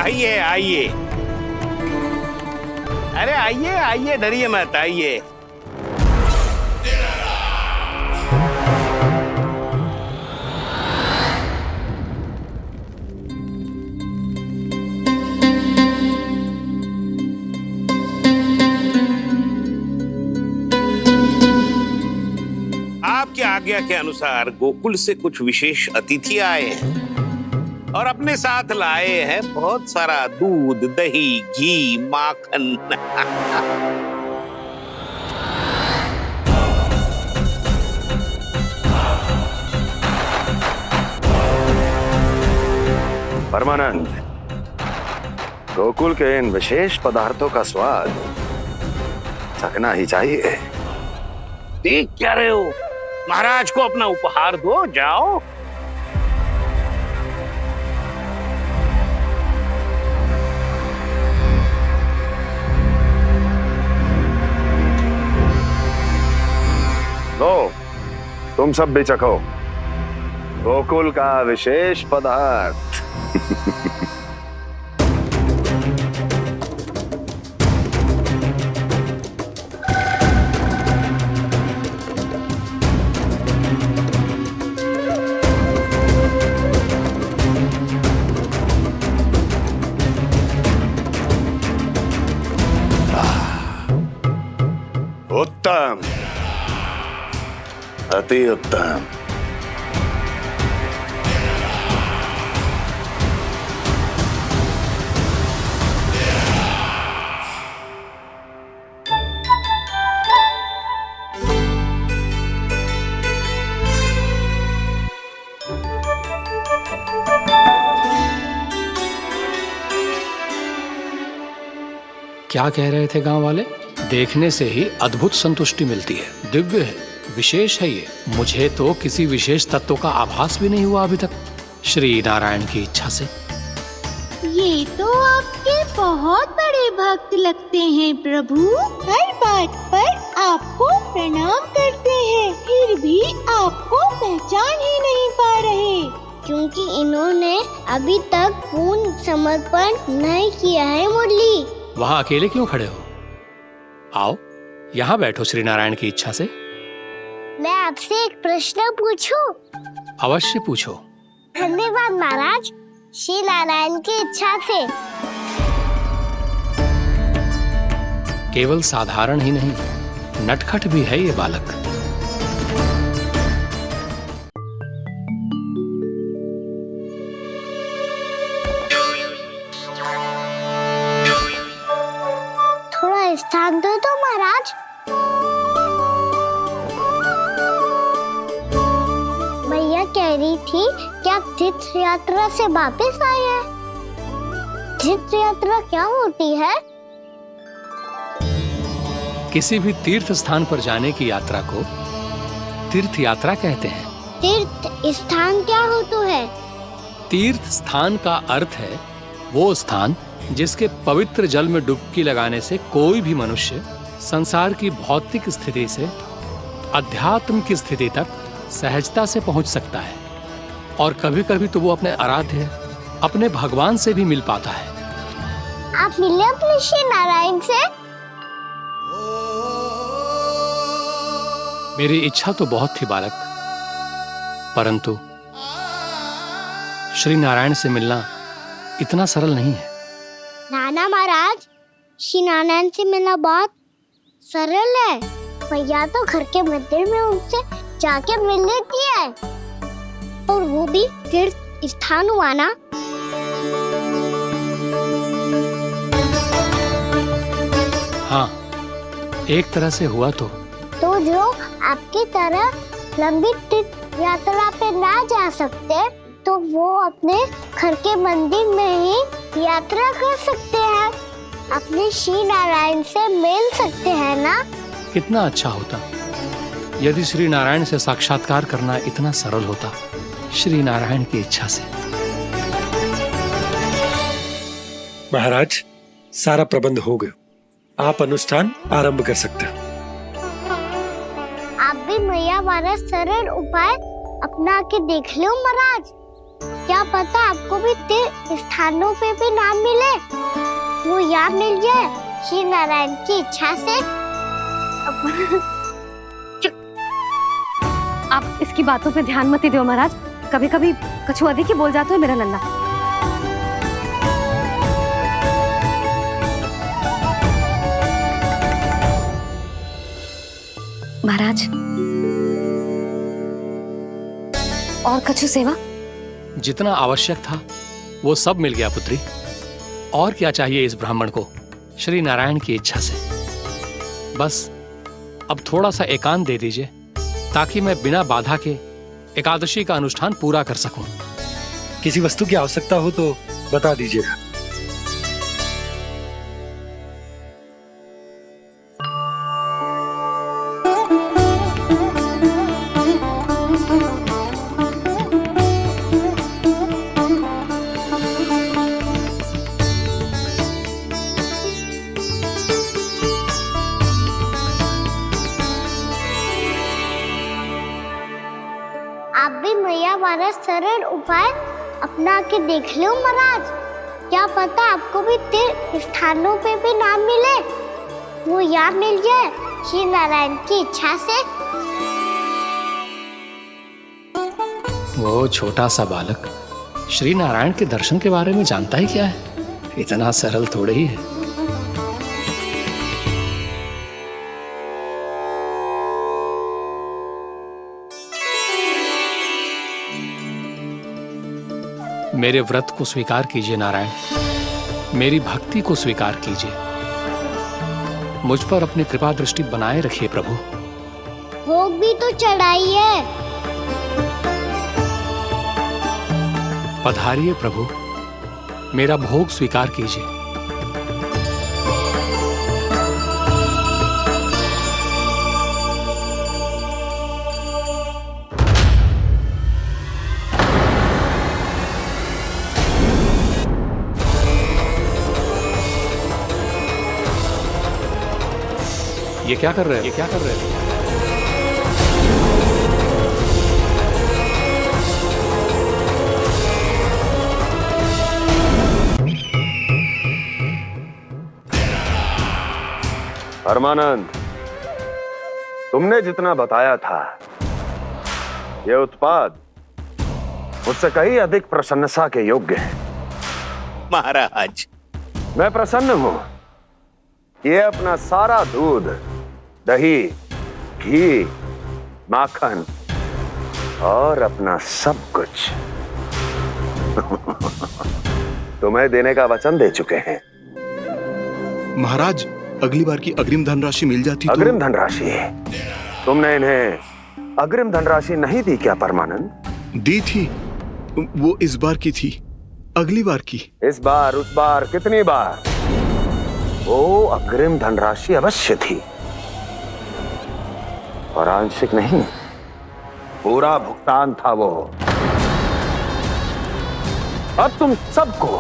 आइए आइए, अरे आइए आइए, डरिए मत, आइए। आपकी आज्ञा के अनुसार गोकुल से कुछ विशेष अतिथि आए हैं और अपने साथ लाए हैं बहुत सारा दूध, दही, घी, माखन। परमानंद, गोकुल के इन विशेष पदार्थों का स्वाद चखना ही चाहिए। देख क्या रहे हो, महाराज को अपना उपहार दो, जाओ। लो, तुम सब भी चखो गोकुल का विशेष पदार्थ। उत्तम, अति उत्तम। क्या कह रहे थे गांव वाले? देखने से ही अद्भुत संतुष्टि मिलती है, दिव्य है, विशेष है ये। मुझे तो किसी विशेष तत्व का आभास भी नहीं हुआ अभी तक, श्री नारायण की इच्छा से। ये तो आपके बहुत बड़े भक्त लगते हैं प्रभु। हर बात पर आपको प्रणाम करते हैं, फिर भी आपको पहचान ही नहीं पा रहे, क्योंकि इन्होंने अभी तक पूर्ण समर्पण नहीं किया है। मुरली, वहाँ अकेले क्यों खड़े हो? आओ यहाँ बैठो श्री नारायण की इच्छा से। मैं आपसे एक प्रश्न पूछूं? अवश्य पूछो। धन्यवाद महाराज, श्री नारायण की इच्छा से। केवल साधारण ही नहीं, नटखट भी है ये बालक। थोड़ा स्थान दो तो महाराज। भैया कह रही थी कि आप तीर्थ यात्रा से वापस आए हैं। तीर्थ यात्रा क्या होती है? किसी भी तीर्थ स्थान पर जाने की यात्रा को तीर्थ यात्रा कहते हैं। तीर्थ स्थान क्या होता है? तीर्थ स्थान का अर्थ है वो स्थान जिसके पवित्र जल में डुबकी लगाने से कोई भी मनुष्य संसार की भौतिक स्थिति से अध्यात्म की स्थिति तक सहजता से पहुंच सकता है, और कभी कभी तो वो अपने आराध्य, अपने भगवान से भी मिल पाता है। आप मिले अपने श्री नारायण से? मेरी इच्छा तो बहुत थी बालक, परंतु श्री नारायण से मिलना इतना सरल नहीं है। नाना महाराज, श्री नारायण से मिलना बहुत सरल है। भैया तो घर के मंदिर में उनसे जाके मिल लेती है, और वो भी तीर्थ स्थान हुआ ना। हाँ, एक तरह से हुआ तो जो आपकी तरह लंबी तीर्थ यात्रा पे ना जा सकते, तो वो अपने घर के मंदिर में ही यात्रा कर सकते हैं, अपने श्री नारायण से मिल सकते हैं ना। कितना अच्छा होता यदि श्री नारायण से साक्षात्कार करना इतना सरल होता, श्री नारायण की इच्छा से। महाराज, सारा प्रबंध हो गया, आप अनुष्ठान आरंभ कर सकते हैं। आप भी मैया वाला सरल उपाय अपना के देख लो महाराज। क्या पता आपको भी तीर्थ स्थानों पे भी नाम मिले, वो यहाँ मिल जाए श्री नारायण की इच्छा से। आप इसकी बातों पे ध्यान मत दो महाराज, कभी कभी कछु अधिक ही बोल जाते हो मेरा नन्ना। महाराज, और कछु सेवा? जितना आवश्यक था वो सब मिल गया पुत्री। और क्या चाहिए इस ब्राह्मण को श्री नारायण की इच्छा से? बस अब थोड़ा सा एकांत दे दीजिए ताकि मैं बिना बाधा के एकादशी का अनुष्ठान पूरा कर सकूं। किसी वस्तु की आवश्यकता हो तो बता दीजिएगा। आप भी मैया वाला सरल उपाय अपना के देख लो महाराज, क्या पता आपको भी तीर्थ स्थानों पे भी नाम मिले, वो यहाँ मिल जाए श्री नारायण की इच्छा से। वो छोटा सा बालक श्री नारायण के दर्शन के बारे में जानता ही क्या है? इतना सरल थोड़े ही है। मेरे व्रत को स्वीकार कीजिए नारायण, मेरी भक्ति को स्वीकार कीजिए, मुझ पर अपनी कृपा दृष्टि बनाए रखिए प्रभु। भोग भी तो चढ़ाइए। पधारिए प्रभु, मेरा भोग स्वीकार कीजिए। ये क्या कर रहे हैं? ये क्या कर रहे हैं? परमानंद, तुमने जितना बताया था ये उत्पाद मुझसे कहीं अधिक प्रशंसा के योग्य है। महाराज, मैं प्रसन्न हूं। ये अपना सारा दूध, दही, घी, माखन और अपना सब कुछ तुम्हें देने का वचन दे चुके हैं। महाराज, अगली बार की अग्रिम धनराशि मिल जाती तो। अग्रिम धनराशि? तुमने इन्हें अग्रिम धनराशि नहीं दी क्या परमानंद? दी थी, वो इस बार की थी, अगली बार की। इस बार, उस बार, कितनी बार? वो अग्रिम धनराशि अवश्य थी और आंशिक नहीं, पूरा भुगतान था वो। अब तुम सबको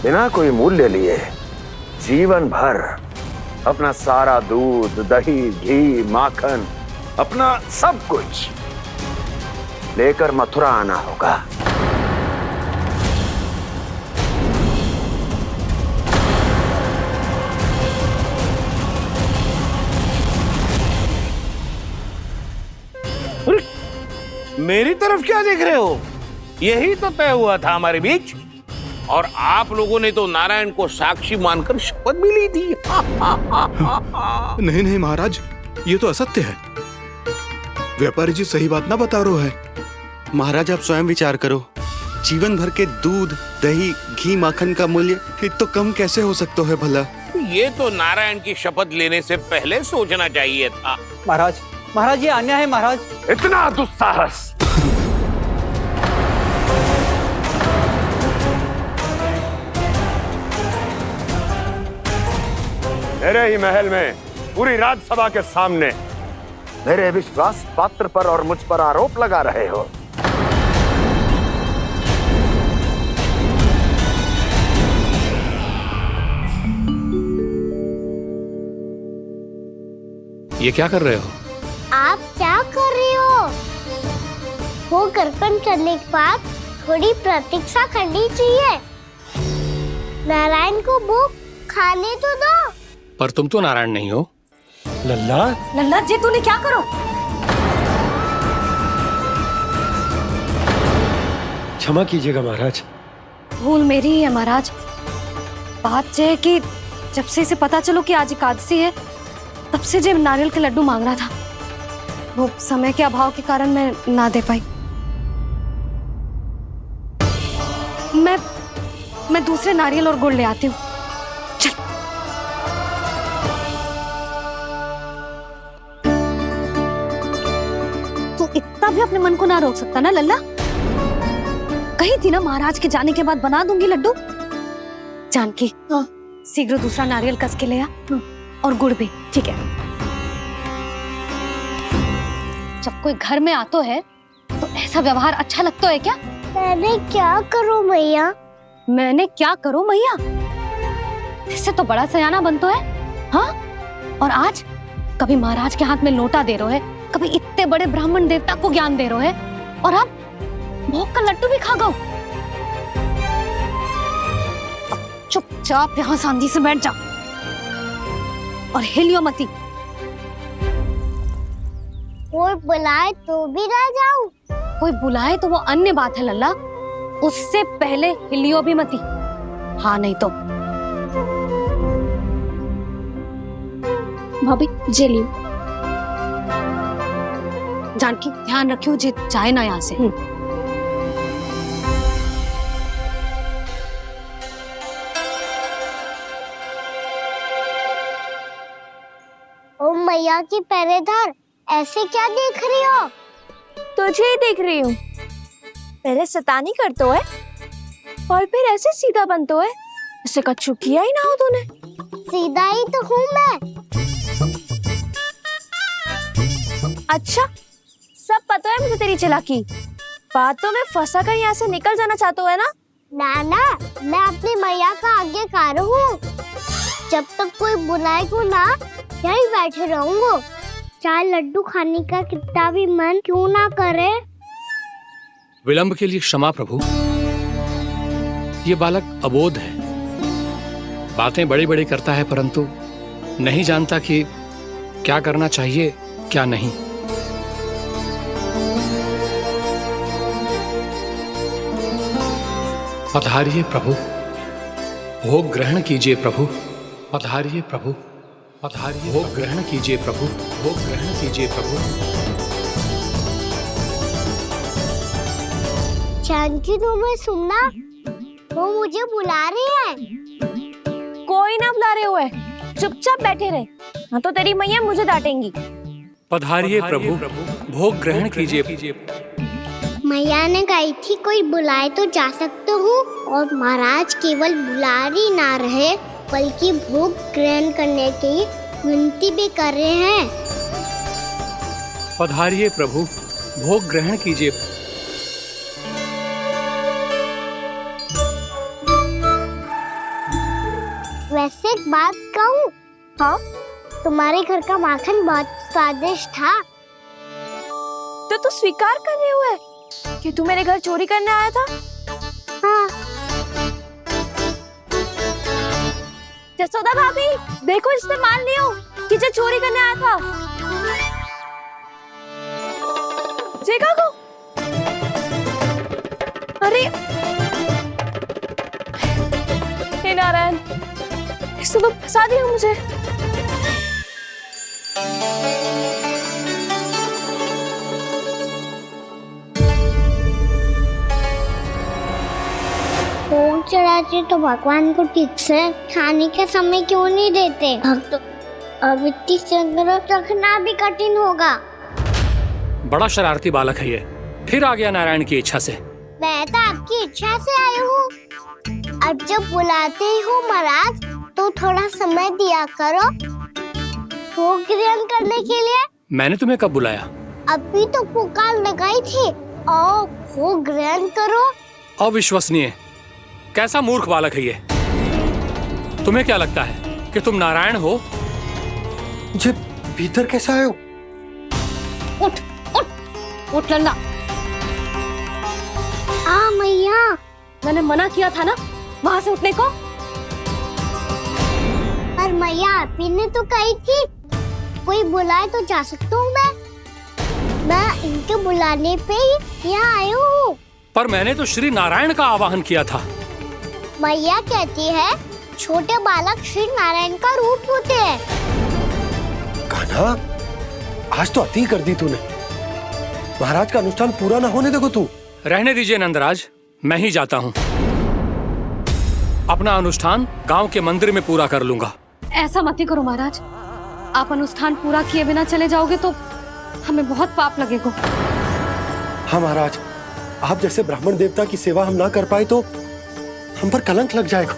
बिना कोई मूल्य लिए जीवन भर अपना सारा दूध, दही, घी, माखन, अपना सब कुछ लेकर मथुरा आना होगा। मेरी तरफ क्या देख रहे हो? यही तो तय हुआ था हमारे बीच, और आप लोगों ने तो नारायण को साक्षी मानकर शपथ भी ली थी। नहीं नहीं महाराज, ये तो असत्य है। व्यापारी जी सही बात ना बता रहे हैं। महाराज, आप स्वयं विचार करो, जीवन भर के दूध, दही, घी, माखन का मूल्य तो कम कैसे हो सकता है भला? ये तो नारायण की शपथ लेने से पहले सोचना चाहिए था। महाराज, महाराज ये अन्याय है महाराज। इतना दुस्साहस! मेरे ही महल में पूरी राज्यसभा के सामने मेरे विश्वास पात्र पर और मुझ पर आरोप लगा रहे हो। ये क्या कर रहे हो? आप क्या कर रहे हो? वो कर्पण करने के बाद थोड़ी प्रतीक्षा करनी चाहिए। नारायण को भूख खाने तो दो। पर तुम तो नारायण नहीं हो। लल्ला, लल्ला जी तूने क्या करो? क्षमा कीजिएगा महाराज। भूल मेरी ही है महाराज। बात यह है कि जब से इसे पता चलो कि आज एकादशी है, तब से जो नारियल के लड्डू मांग रहा था, वो समय के अभाव के कारण मैं ना दे पाई। मैं दूसरे नारियल और गुड़ ले आती हूँ। चल। तू इतना भी अपने मन को ना रोक सकता ना लल्ला? कही थी ना महाराज के जाने के बाद बना दूंगी लड्डू। जानकी, शीघ्र दूसरा नारियल कस के ले आ, और गुड़ भी। ठीक है। जब कोई घर में आतो है तो ऐसा व्यवहार अच्छा लगता है क्या? मैंने क्या करूं मैया? मैंने क्या करूं मैया? इससे तो बड़ा सयाना बनतो है। हाँ? और आज कभी महाराज के हाथ में लोटा दे रहे है, कभी इतने बड़े ब्राह्मण देवता को ज्ञान दे रहे है, और अब भोग का लड्डू भी खा गो। चुपचाप यहाँ शांति से बैठ जा और हिलियो मती। कोई बुलाए तो भी ना जाऊं? कोई बुलाए तो वो अन्य बात है लल्ला, उससे पहले हिलियो भी मती। हाँ नहीं तो। भाभी जे लियो। जानकी ध्यान रखियो जे जाए ना यहाँ से। ओ मैया की पहरेदार, ऐसे क्या देख रही हो? तुझे ही देख रही हूँ। पहले शैतानी करतो है और फिर ऐसे सीधा बनतो है, ऐसे कछु किया ही ना हो तूने। सीधा ही तो हूँ मैं। अच्छा, सब पता है मुझे तेरी चालाकी। बातों में फंसा कर यहाँ से निकल जाना चाहते हो है ना? नाना, मैं अपनी मैया का आज्ञाकार हूँ। जब तक कोई बुलाएगा ना, यहीं बैठे रहूंगा, चाहे लड्डू खाने का कितना भी मन क्यों ना करे। विलंब के लिए क्षमा प्रभु। ये बालक अबोध है, बातें बड़ी बड़ी करता है, परंतु नहीं जानता कि क्या करना चाहिए क्या नहीं। पधारिए प्रभु, भोग ग्रहण कीजिए प्रभु। पधारिए प्रभु, पधारिए। भोग ग्रहण कीजिए प्रभु, भोग ग्रहण कीजिए प्रभु। जानकी, तुम्हें सुनना? वो मुझे बुला रही है। कोई ना बुला रहे हुए, चुपचाप बैठे रहे, हाँ तो तेरी मैया मुझे डांटेंगी। पधारिए प्रभु, भोग ग्रहण कीजिए। मैया ने कही थी कोई बुलाए तो जा सकते हूँ, और महाराज केवल बुला ही ना रहे बल्कि भोग ग्रहण करने की विनती भी कर रहे हैं। पधारिए प्रभु, भोग ग्रहण कीजिए। वैसे एक बात कहूँ? हाँ? तुम्हारे घर का माखन बहुत स्वादिष्ट था। तो तू स्वीकार कर रहे हुए कि तू मेरे घर चोरी करने आया था? हाँ। जसोदा भाभी, देखो इसने मान लियो कि जो चोरी करने आया था। देखा को? अरे हे नारायण, इसने तो फंसा दिया मुझे। भोग चढ़ाते तो भगवान को ठीक से खाने का समय क्यों नहीं देते? भक्त अब इतनी संग्रह रखना भी कठिन होगा। बड़ा शरारती बालक है ये, फिर आ गया नारायण की इच्छा से। मैं तो आपकी इच्छा से आई हूँ। अब जब बुलाते ही हो महाराज, तो थोड़ा समय दिया करो भोग ग्रहण करने के लिए। मैंने तुम्हें कब बुलाया? अभी तो पुकार लगाई थी, आओ भोग ग्रहण करो। अविश्वसनीय, कैसा मूर्ख बालक है ये। तुम्हें क्या लगता है कि तुम नारायण हो? मुझे भीतर कैसे आए हो? उठ उठ उठ लल्ला। मैया मैया। मैंने मना किया था ना वहाँ से उठने को। पर मैया आपी ने तो कही थी कोई बुलाए तो जा सकता हूँ मैं इनके बुलाने पे ही यहाँ आई हूँ। पर मैंने तो श्री नारायण का आवाहन किया था। मैया कहती है छोटे बालक श्री नारायण का रूप होते हैं। कान्हा, आज तो अति कर दी तूने। महाराज का अनुष्ठान पूरा ना होने देखो तू। रहने दीजिए नंदराज, मैं ही जाता हूँ। अपना अनुष्ठान गांव के मंदिर में पूरा कर लूंगा। ऐसा मत ही करो महाराज, आप अनुष्ठान पूरा किए बिना चले जाओगे तो हमें बहुत पाप लगेगा। हाँ महाराज, आप जैसे ब्राह्मण देवता की सेवा हम ना कर पाए तो हम पर कलंक लग जाएगा।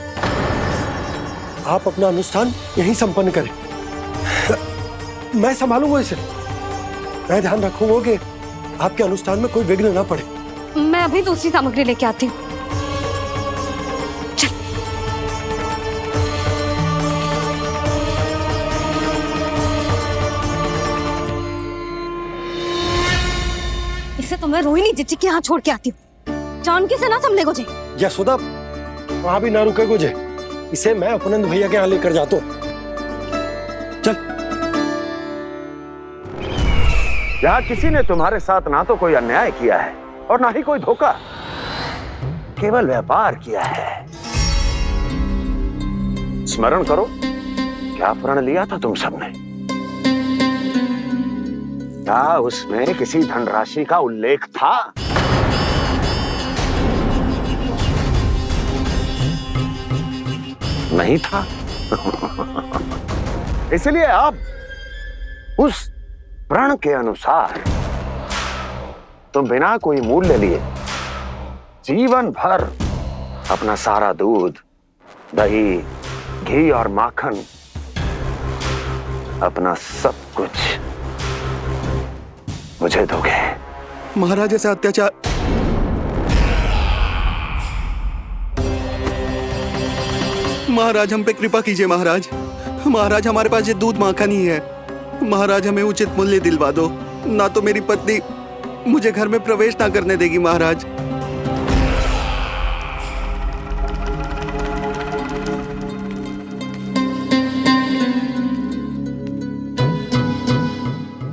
आप अपना अनुष्ठान यहीं संपन्न करें, मैं संभालूंगा इसे। मैं ध्यान रखूंगा कि आपके अनुष्ठान में कोई विघ्न ना पड़े। मैं अभी दूसरी सामग्री लेके आती हूँ। इसे तो मैं रोहिणी जीजी के यहाँ छोड़ के आती हूँ। जानकी से ना संभले गुजे। यशोदा, वहां भी ना रुके गुजे। इसे मैं अपनंद भैया के यहाँ लेकर जाता हूँ। चल। यहाँ किसी ने तुम्हारे साथ ना तो कोई अन्याय किया है और ना ही कोई धोखा, केवल व्यापार किया है। स्मरण करो, क्या प्रण लिया था तुम सबने? क्या उसमें किसी धनराशि का उल्लेख था? नहीं था। इसलिए अब उस प्रण के अनुसार तुम बिना कोई मूल्य लिए जीवन भर अपना सारा दूध, दही, घी और माखन, अपना सब कुछ मुझे दोगे। महाराज ऐसा अत्याचार। महाराज हम पे कृपा कीजिए महाराज। महाराज हमारे पास ये दूध माखन ही है। महाराज हमें उचित मूल्य दिलवा दो, ना तो मेरी पत्नी मुझे घर में प्रवेश ना करने देगी। महाराज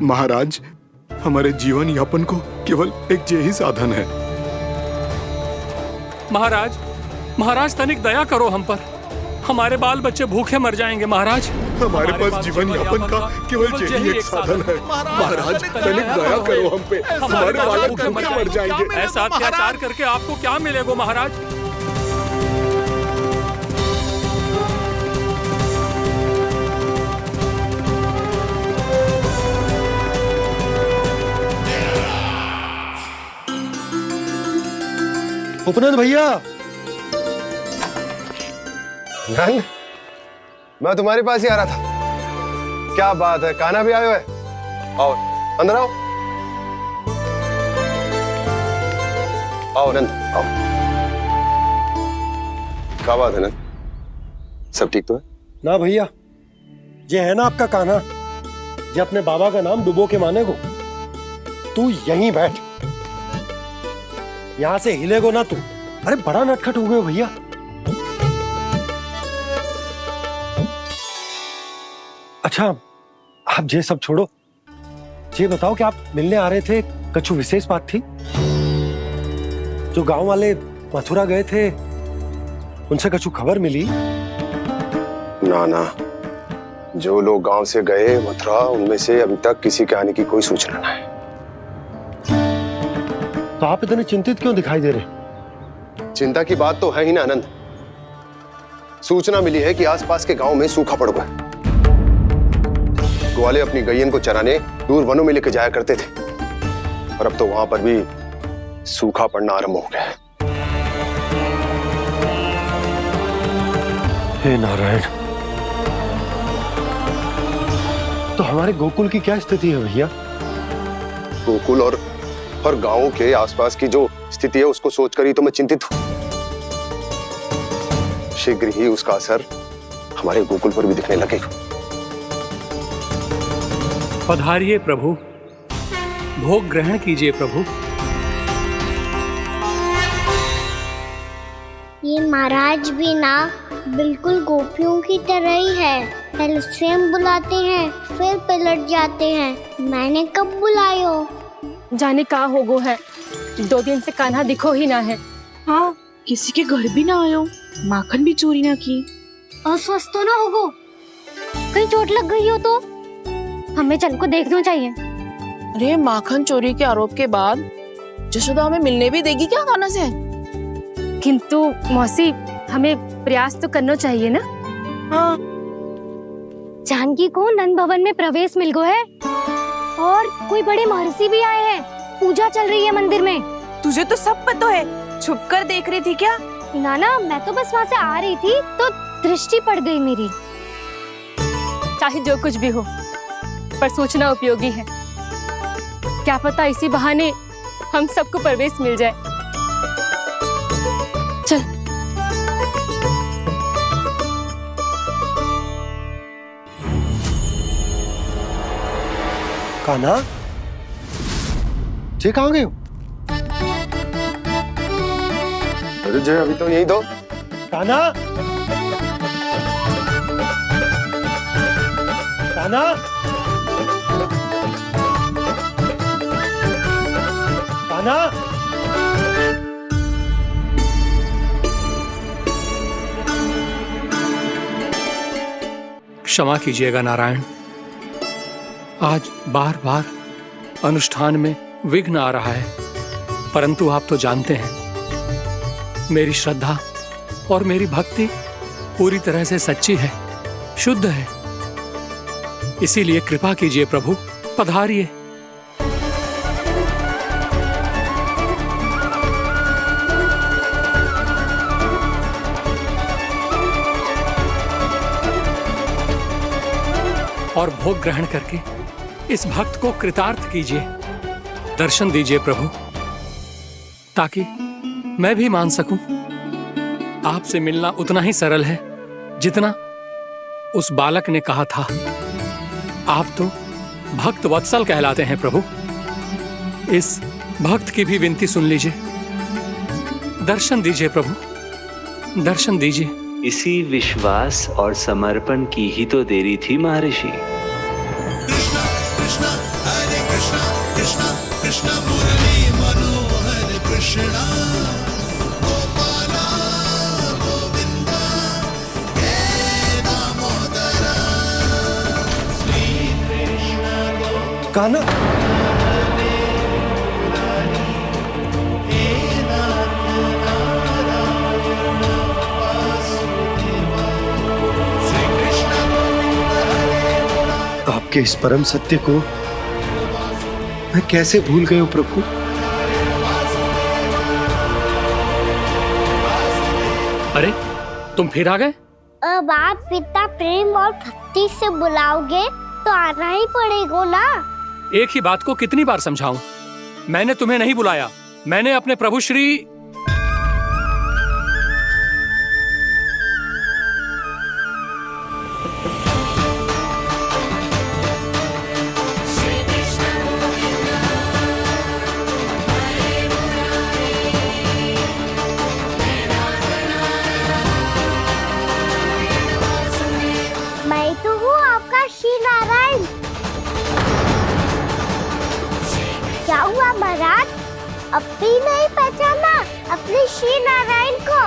महाराज, हमारे जीवन यापन को केवल एक यही साधन है। महाराज, महाराज तनिक दया करो हम पर। हमारे बाल बच्चे भूखे मर जाएंगे महाराज। हमारे पास जीवन यापन का केवल यही एक साधन है। महाराज तनिक दया करो हम पे, हमारे बालक भूखे मर जाएंगे। ऐसा अत्याचार करके आपको क्या मिलेगा महाराज? उपनंद भैया। नंद, मैं तुम्हारे पास ही आ रहा था। क्या बात है, कान्हा भी आयो है? आओ अंदर आओ। आओ नंद आओ। क्या बात है नंद, सब ठीक तो है? ना भैया, ये है ना आपका कान्हा, ये अपने बाबा का नाम डुबो के माने को। तू यहीं बैठ, यहां से हिलेगो ना तू। अरे बड़ा नटखट हो गए भैया। अच्छा, आप ये सब छोड़ो, ये बताओ कि आप मिलने आ रहे थे, कछु विशेष बात थी? जो गांव वाले मथुरा गए थे, उनसे कछु खबर मिली? ना ना, जो लोग गांव से गए मथुरा, उनमें से अभी तक किसी के आने की कोई सूचना नहीं। तो आप इतने चिंतित क्यों दिखाई दे रहे? चिंता की बात तो है ही ना आनंद। सूचना मिली है कि आसपास के गांव में सूखा पड़ गया। ग्वाले अपनी गैयन को चराने दूर वनों में लेकर जाया करते थे, और अब तो वहां पर भी सूखा पड़ना आरंभ हो गया है। हे नारायण, तो हमारे गोकुल की क्या स्थिति है भैया? गोकुल और गांवों के आसपास की जो स्थिति है उसको सोचकर ही तो मैं चिंतित हूं। शीघ्र ही उसका असर हमारे गोकुल पर भी दिखने लगेगा। पधारिए प्रभु, भोग ग्रहण कीजिए प्रभु। लेकिन महाराज भी ना बिल्कुल गोपियों की तरह ही है। पहले स्वयं बुलाते हैं, फिर पलट जाते हैं। मैंने कब बुलाई हो? जाने कहाँ हो गो है, 2 दिन से कान्हा दिखो ही ना है। हाँ, किसी के घर भी ना आयो, माखन भी चोरी ना की। अस्वस्थ तो ना होगो, कहीं चोट लग गई हो तो हमें चल को देखना चाहिए। अरे माखन चोरी के आरोप के बाद जशोदा हमें मिलने भी देगी क्या कान्हा से? किंतु मौसी, हमें प्रयास तो करना चाहिए ना। हाँ। जानकी को नंद भवन में प्रवेश मिल गो है और कोई बड़े महर्षि भी आए हैं। पूजा चल रही है मंदिर में। तुझे तो सब पता है, छुप कर देख रही थी क्या? ना, मैं तो बस वहाँ से आ रही थी तो दृष्टि पड़ गई मेरी। चाहे जो कुछ भी हो, पर सूचना उपयोगी है। क्या पता इसी बहाने हम सबको प्रवेश मिल जाए। चल। कान्हा, जे कहाँ गए हो? अरे जय, अभी तो यही दो। कान्हा, कान्हा, कान्हा। क्षमा कीजिएगा नारायण, आज बार बार अनुष्ठान में विघ्न आ रहा है, परंतु आप तो जानते हैं मेरी श्रद्धा और मेरी भक्ति पूरी तरह से सच्ची है, शुद्ध है। इसीलिए कृपा कीजिए प्रभु, पधारिए। और भोग ग्रहण करके इस भक्त को कृतार्थ कीजिए। दर्शन दीजिए प्रभु, ताकि मैं भी मान सकूं। आपसे मिलना उतना ही सरल है जितना उस बालक ने कहा था। आप तो भक्त वत्सल कहलाते हैं प्रभु। इस भक्त की भी विनती सुन लीजिए। दर्शन दीजिए प्रभु, दर्शन दीजिए। इसी विश्वास और समर्पण की ही तो देरी थी महर्षि। कृष्णा कृष्णा हरे कृष्णा, कृष्णा कृष्णा मुरली मनोहर कृष्णा, गोपाला गोविंदा हे दामोदरा, श्री कृष्ण कान्हा, आपके इस परम सत्य को मैं कैसे भूल गया हूं प्रभु। अरे तुम फिर आ गए? अब आप पिता प्रेम और भक्ति से बुलाओगे तो आना ही पड़ेगा ना। एक ही बात को कितनी बार समझाऊं? मैंने तुम्हें नहीं बुलाया, मैंने अपने प्रभु श्री मैं तो हूँ आपका श्री नारायण। क्या हुआ महाराज, अब भी नहीं पहचाना अपने श्री नारायण को?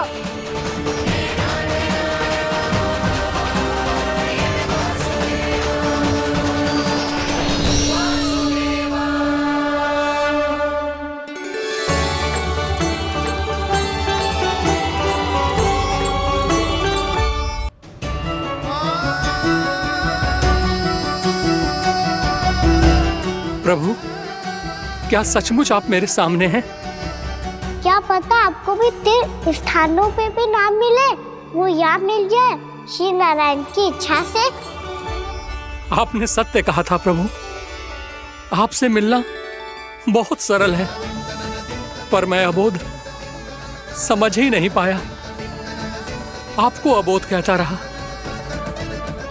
प्रभु, क्या सचमुच आप मेरे सामने हैं? क्या पता आपको भी तीर्थ स्थानों पे भी नाम मिले, वो यहाँ मिल जाए श्री नारायण की इच्छा से। आपने सत्य कहा था प्रभु, आपसे मिलना बहुत सरल है, पर मैं अबोध समझ ही नहीं पाया। आपको अबोध कहता रहा।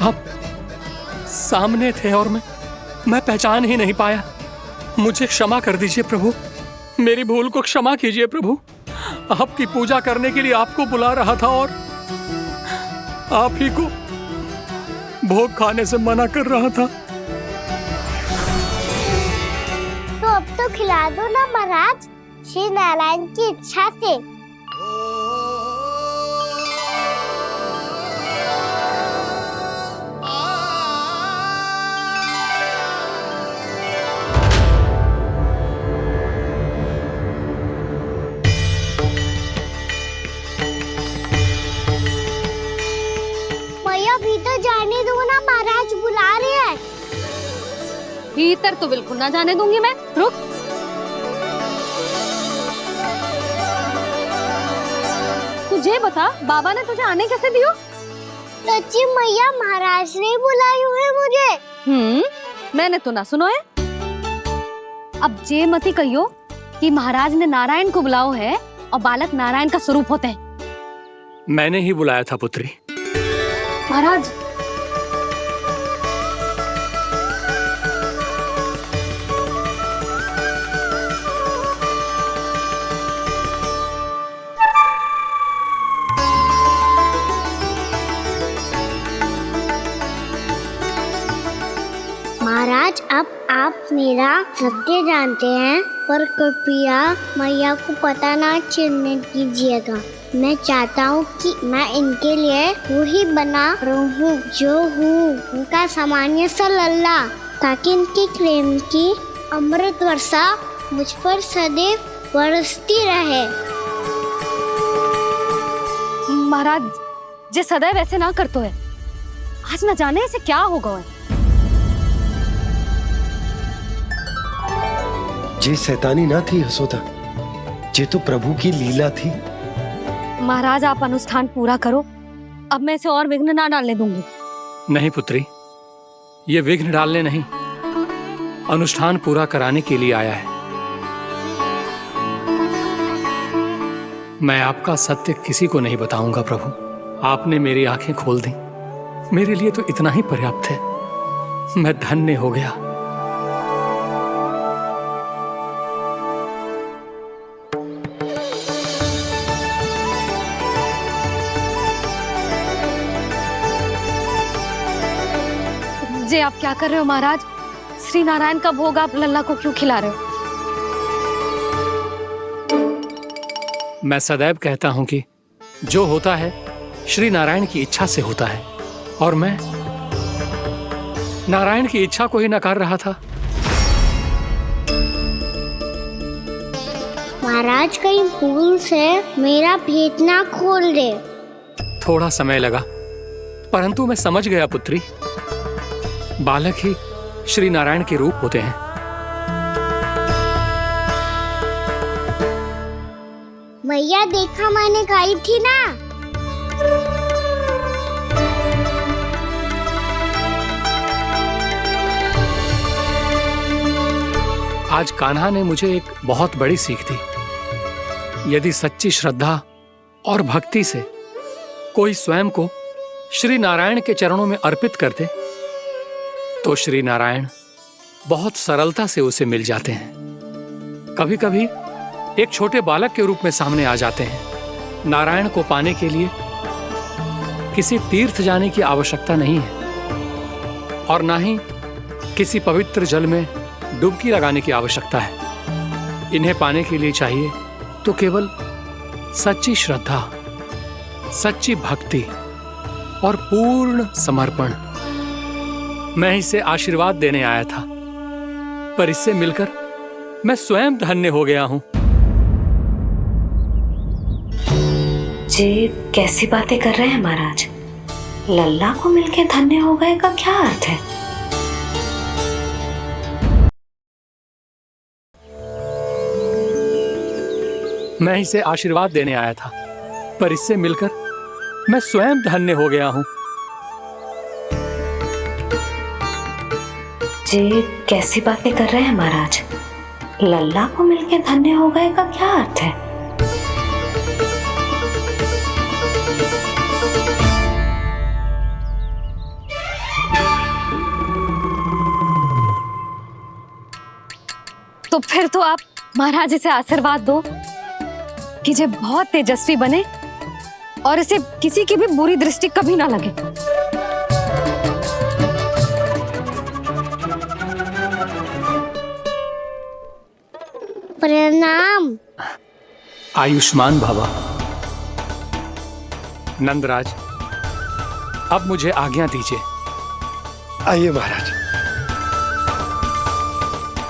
आप सामने थे और मैं पहचान ही नहीं पाया। मुझे क्षमा कर दीजिए प्रभु, मेरी भूल को क्षमा कीजिए प्रभु। आपकी पूजा करने के लिए आपको बुला रहा था और आप ही को भोग खाने से मना कर रहा था। तो अब तो खिला दो ना महाराज, श्री नारायण की इच्छा से। मैया भीतर जाने दो ना, महाराज बुला रहे हैं। भीतर तो बिल्कुल ना जाने दूंगी मैं। रुक। तुझे बता, बाबा ने तुझे आने कैसे दियो? सच्ची मैया, महाराज ने बुलाई हुई मुझे। मैंने तो ना सुनो है। अब जे मती कहियो कि महाराज ने नारायण को बुलाओ है और बालक नारायण का स्वरूप होते हैं। मैंने ही बुलाया था पुत्री। महाराज, महाराज, अब आप मेरा सत्य जानते हैं, पर कृपया मैया को पता ना चलने दीजिएगा। मैं चाहता हूँ कि मैं इनके लिए वही बना रहूँ जो हूँ, उनका सामान्य सा लल्ला, ताकि इनके प्रेम की अमृत वर्षा मुझ पर सदैव बरसती रहे। महाराज, जे सदैव ऐसे ना करतो है, आज न जाने इसे क्या होगा है। जे शैतानी ना थी यशोदा, जे तो प्रभु की लीला थी। महाराज, आप अनुष्ठान पूरा करो, अब मैं इसे और विघ्न ना डालने दूंगी। नहीं पुत्री, ये विघ्न डालने नहीं, अनुष्ठान पूरा कराने के लिए आया है। मैं आपका सत्य किसी को नहीं बताऊंगा प्रभु। आपने मेरी आंखें खोल दी, मेरे लिए तो इतना ही पर्याप्त है। मैं धन्य हो गया। जे आप क्या कर रहे हो महाराज? श्री नारायण का भोग आप लल्ला को क्यों खिला रहे हो? मैं सदैव कहता हूं कि जो होता है श्री नारायण की इच्छा से होता है, और मैं नारायण की इच्छा को ही नकार रहा था। महाराज, कहीं भूल से मेरा भेद ना खोल दे। थोड़ा समय लगा, परंतु मैं समझ गया पुत्री। बालक ही श्री नारायण के रूप होते हैं। मैया, देखा मैंने कही थी ना। आज कान्हा ने मुझे एक बहुत बड़ी सीख दी। यदि सच्ची श्रद्धा और भक्ति से कोई स्वयं को श्री नारायण के चरणों में अर्पित कर दे, तो श्री नारायण बहुत सरलता से उसे मिल जाते हैं। कभी कभी एक छोटे बालक के रूप में सामने आ जाते हैं। नारायण को पाने के लिए किसी तीर्थ जाने की आवश्यकता नहीं है, और ना ही किसी पवित्र जल में डुबकी लगाने की आवश्यकता है। इन्हें पाने के लिए चाहिए तो केवल सच्ची श्रद्धा, सच्ची भक्ति और पूर्ण समर्पण। मैं इसे आशीर्वाद देने आया था, पर इससे मिलकर मैं स्वयं धन्य हो गया हूं। जी, कैसी बातें कर रहे हैं महाराज? लल्ला को मिलके धन्य हो गए का क्या अर्थ है? मैं इसे आशीर्वाद देने आया था, पर इससे मिलकर मैं स्वयं धन्य हो गया हूं। जी, कैसी बातें कर रहे हैं महाराज? लल्ला को मिलके धन्य हो गए का क्या अर्थ है? तो फिर तो आप महाराज इसे आशीर्वाद दो कि ये बहुत तेजस्वी बने और इसे किसी की भी बुरी दृष्टि कभी ना लगे। प्रणाम। आयुष्मान भव। नंदराज, अब मुझे आज्ञा दीजिए। आइए महाराज।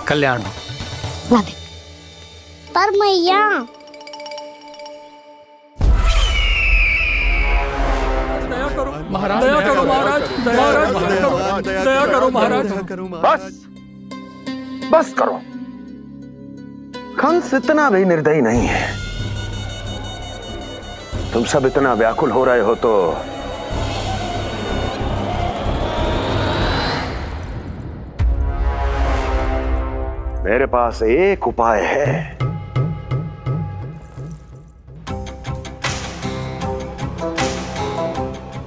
कल्याण हो। राधे। पर मैया, महाराज दया करो, महाराज दया करो, महाराज। बस करो। कंस इतना भी निर्दयी नहीं है। तुम सब इतना व्याकुल हो रहे हो तो मेरे पास एक उपाय है।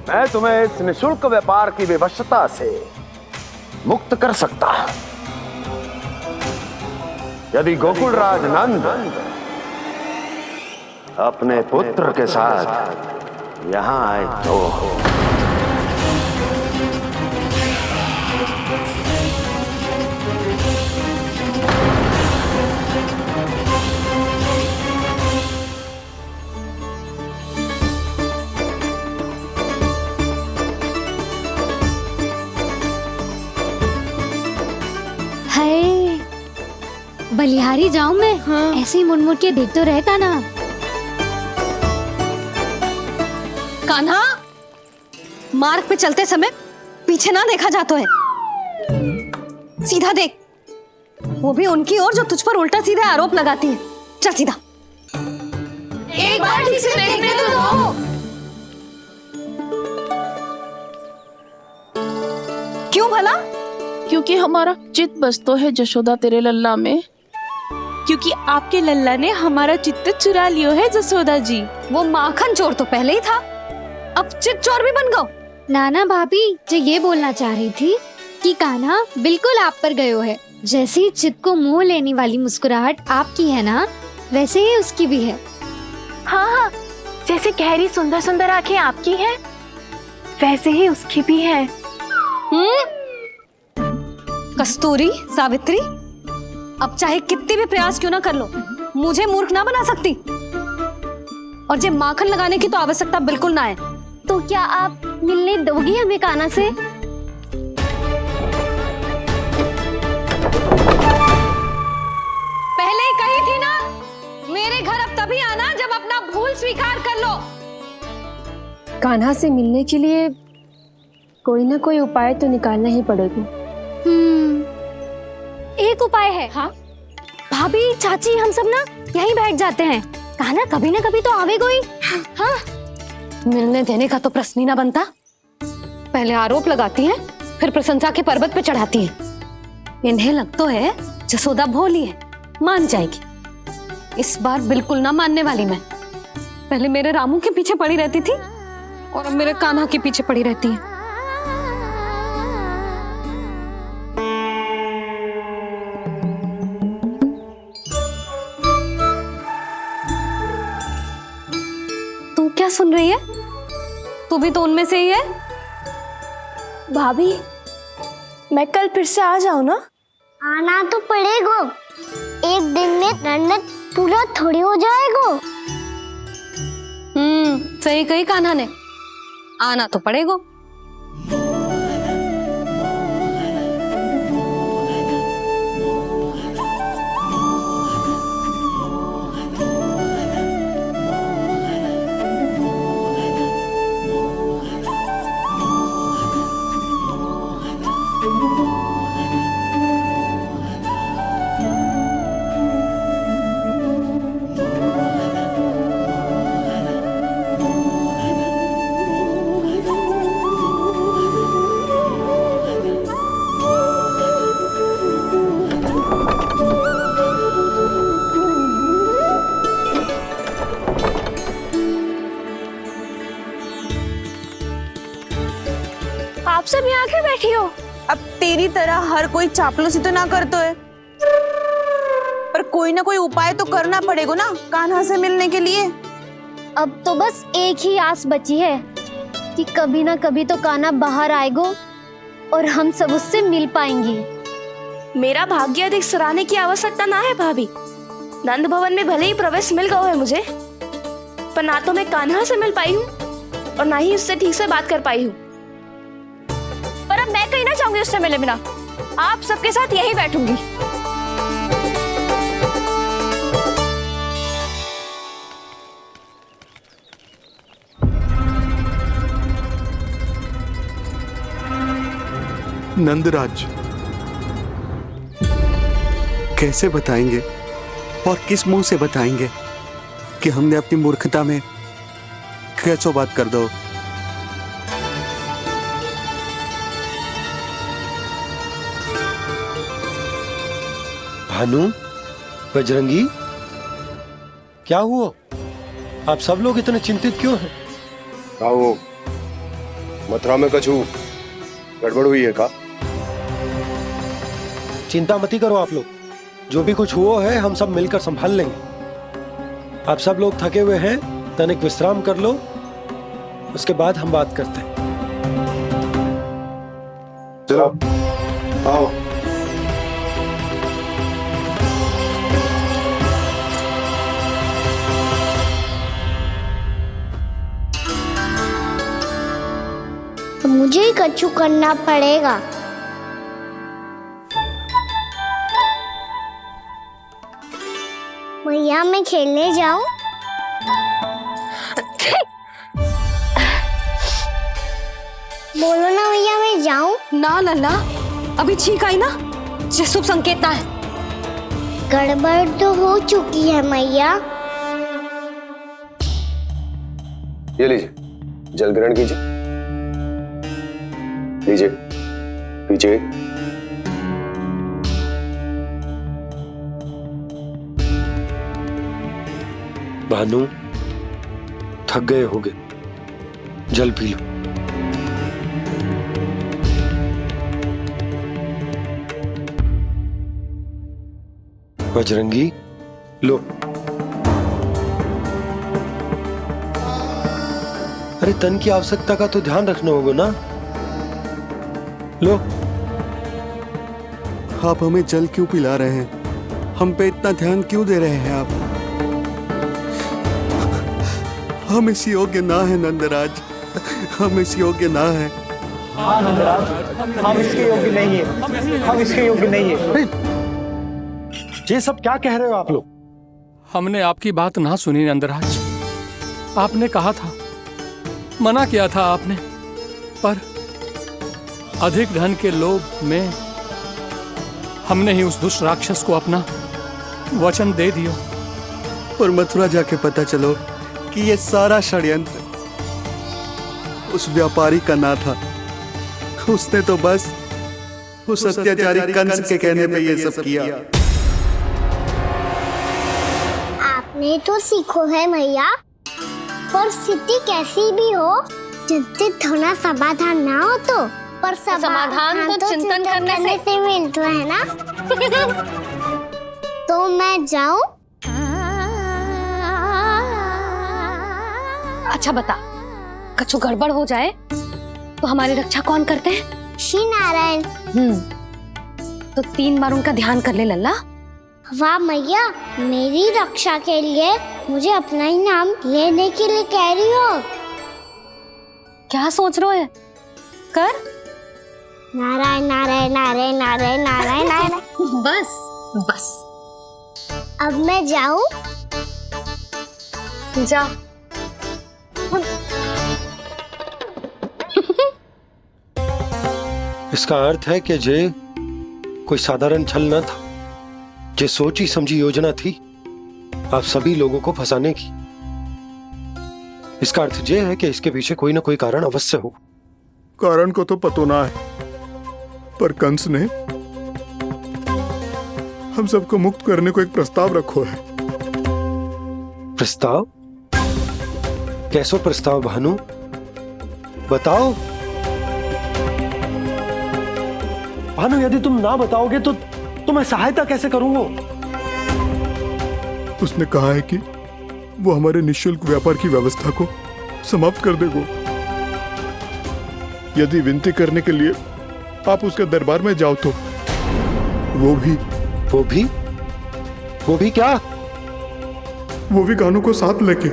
मैं तुम्हें इस निशुल्क व्यापार की विवशता से मुक्त कर सकता हूं। यदि गोकुलराज नंद अपने पुत्र के साथ यहां आए तो बलिहारी जाऊं मैं? हाँ। ऐसे ही मुड़ के देख तो रहता ना। कान्हा, मार्ग पे चलते समय पीछे ना देखा जाता है, सीधा देख। वो भी उनकी ओर जो तुझ पर उल्टा सीधा आरोप लगाती है। चल सीधा। एक बार ठीक से देखने तो दो। क्यों भला? क्योंकि हमारा चित्त बसतो है जशोदा तेरे लल्ला में। क्योंकि आपके लल्ला ने हमारा चित्त चुरा लियो है जसोदा जी। वो माखन चोर तो पहले ही था, अब चित्त चोर भी बन गो। नाना भाभी जो ये बोलना चाह रही थी कि कान्हा बिल्कुल आप पर गयो है। जैसे ही चित्त को मोह लेने वाली मुस्कुराहट आपकी है ना, वैसे ही उसकी भी है। हाँ हाँ, जैसे गहरी सुंदर सुंदर आंखें आपकी हैं, वैसे ही उसकी भी है। कस्तूरी, सावित्री, अब चाहे कितने भी प्रयास क्यों ना कर लो, मुझे मूर्ख ना बना सकती। और जे माखन लगाने की तो आवश्यकता बिल्कुल ना है। तो क्या आप मिलने दोगी हमें कान्हा से? पहले ही कही थी ना, मेरे घर अब तभी आना जब अपना भूल स्वीकार कर लो। कान्हा से मिलने के लिए कोई ना कोई उपाय तो निकालना ही पड़ेगा। एक उपाय है। हाँ? भाभी, चाची, हम सब ना यहीं बैठ जाते हैं। कान्हा कभी ना कभी तो आवेगा ही। हाँ? मिलने देने का तो प्रश्न ही ना बनता। पहले आरोप लगाती हैं, फिर प्रशंसा के पर्वत पे चढ़ाती हैं। इन्हें लगता है जसोदा भोली है, मान जाएगी। इस बार बिल्कुल ना मानने वाली मैं। पहले मेरे रामू के पीछे पड़ी रहती थी और अब मेरे कान्हा के पीछे पड़ी रहती है। तू क्या सुन रही है? तू भी तो उनमें से ही है। भाभी, मैं कल फिर से आ जाऊं ना? आना तो पड़ेगा। एक दिन में रन्नत पूरा थोड़ी हो जाएगा। सही कही कान्हा ने, आना तो पड़ेगा। आप सब यहाँ क्यों बैठी हो? अब तेरी तरह हर कोई चापलूसी तो ना करता है, पर कोई ना कोई उपाय तो करना पड़ेगा ना कान्हा से मिलने के लिए। अब तो बस एक ही आस बची है कि कभी ना कभी तो कान्हा बाहर आएगा और हम सब उससे मिल पाएंगे। मेरा भाग्य अधिक सराहने की आवश्यकता ना है भाभी। नंद भवन में भले ही प्रवेश मिल गया है मुझे, पर ना तो मैं कान्हा से मिल पाई हूँ और ना ही उससे ठीक से बात कर पाई हूँ। पर अब मैं कहीं ना जाऊंगी उससे मिले बिना, आप सबके साथ यहीं बैठूंगी। नंदराज, कैसे बताएंगे और किस मुंह से बताएंगे कि हमने अपनी मूर्खता में कैसो बात कर दो। भानु, बजरंगी, क्या हुआ? आप सब लोग इतने चिंतित क्यों हैं? क्या हो? मथुरा में कछु गड़बड़ हुई है का? चिंता मत करो आप लोग, जो भी कुछ हुआ है हम सब मिलकर संभाल लेंगे। आप सब लोग थके हुए हैं, तनिक विश्राम कर लो, उसके बाद हम बात करते हैं। चलो आओ। तो मुझे ही कछु करना पड़ेगा। भैया मैं खेलने जाऊं? बोलो ना भैया मैं जाऊं? ना लल्ला, अभी छींक आई ना, ये शुभ संकेत ना है। गड़बड़ तो हो चुकी है मैया। ये लीजिए, जल ग्रहण कीजिए। लीजिए, पीछे। भानु, थक गए होगे, जल पी लो। बजरंगी, लो। अरे तन की आवश्यकता का तो ध्यान रखना होगा ना, लो। आप हमें जल क्यों पिला रहे हैं? हम पे इतना ध्यान क्यों दे रहे हैं आप? हम इस योग्य ना है नंदराज, हम इस योग्य ना है। हाँ नंदराज, हम इसके योग्य नहीं है, हम इसके योग्य नहीं है। ये सब क्या कह रहे हो आप लोग? हमने आपकी बात ना सुनी नंदराज। आपने कहा था, मना किया था आपने, पर अधिक धन के लोभ में हमने ही उस दुष्ट राक्षस को अपना वचन दे दिया। और मथुरा जाके पता चलो कि ये सारा षड्यंत्र उस व्यापारी का ना था। उसने तो बस उस अत्याचारी कंस के कहने पे ये सब किया। आपने तो सीखो है भैया, पर स्थिति कैसी भी हो, चिंतित होना समाधान ना हो तो, पर समाधान तो चिंतन करने से मिलता है ना। तो मैं जाऊं? अच्छा बता, कछु गड़बड़ हो जाए तो हमारी रक्षा कौन करते हैं? श्री नारायण। तो 3 बार उनका ध्यान कर ले लल्ला। वाह मैया, मेरी रक्षा के लिए मुझे अपना ही नाम लेने के लिए कह रही हो? क्या सोच रहे हो? कर। नारायण नारायण नारायण नारायण नारायण नारायण। बस बस। अब मैं जाऊं? जा। इसका अर्थ है कि जे कोई साधारण छल न था, जे सोची समझी योजना थी आप सभी लोगों को फंसाने की। इसका अर्थ ये है कि इसके पीछे कोई ना कोई कारण अवश्य हो। कारण को तो पतो ना है, पर कंस ने हम सबको मुक्त करने को एक प्रस्ताव रखो है। प्रस्ताव? कैसो प्रस्ताव भानु, बताओ। भानु, यदि तुम ना बताओगे तो मैं सहायता कैसे करूंगा? उसने कहा है कि वो हमारे निःशुल्क व्यापार की व्यवस्था को समाप्त कर देगा। यदि विनती करने के लिए आप उसके दरबार में जाओ तो वो भी क्या? वो भी गानों को साथ लेके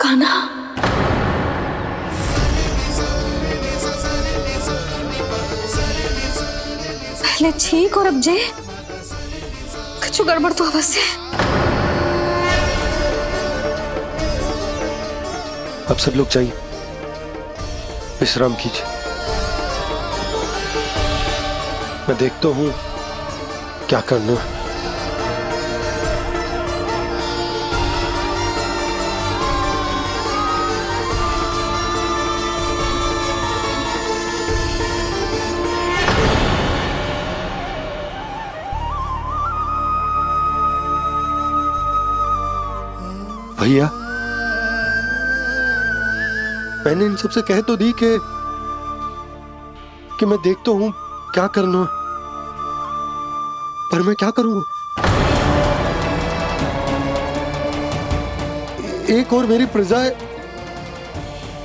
कान्हा, पहले ठीक और अब जे कुछ गड़बड़ तो अवश्य है। अब सब लोग जाइए, विश्राम कीजिए। मैं देखता हूँ क्या करना है। भैया, मैंने इन सबसे कह तो दी कि मैं देखता हूं क्या करना, पर मैं क्या करूंगा? एक और मेरी प्रजा है,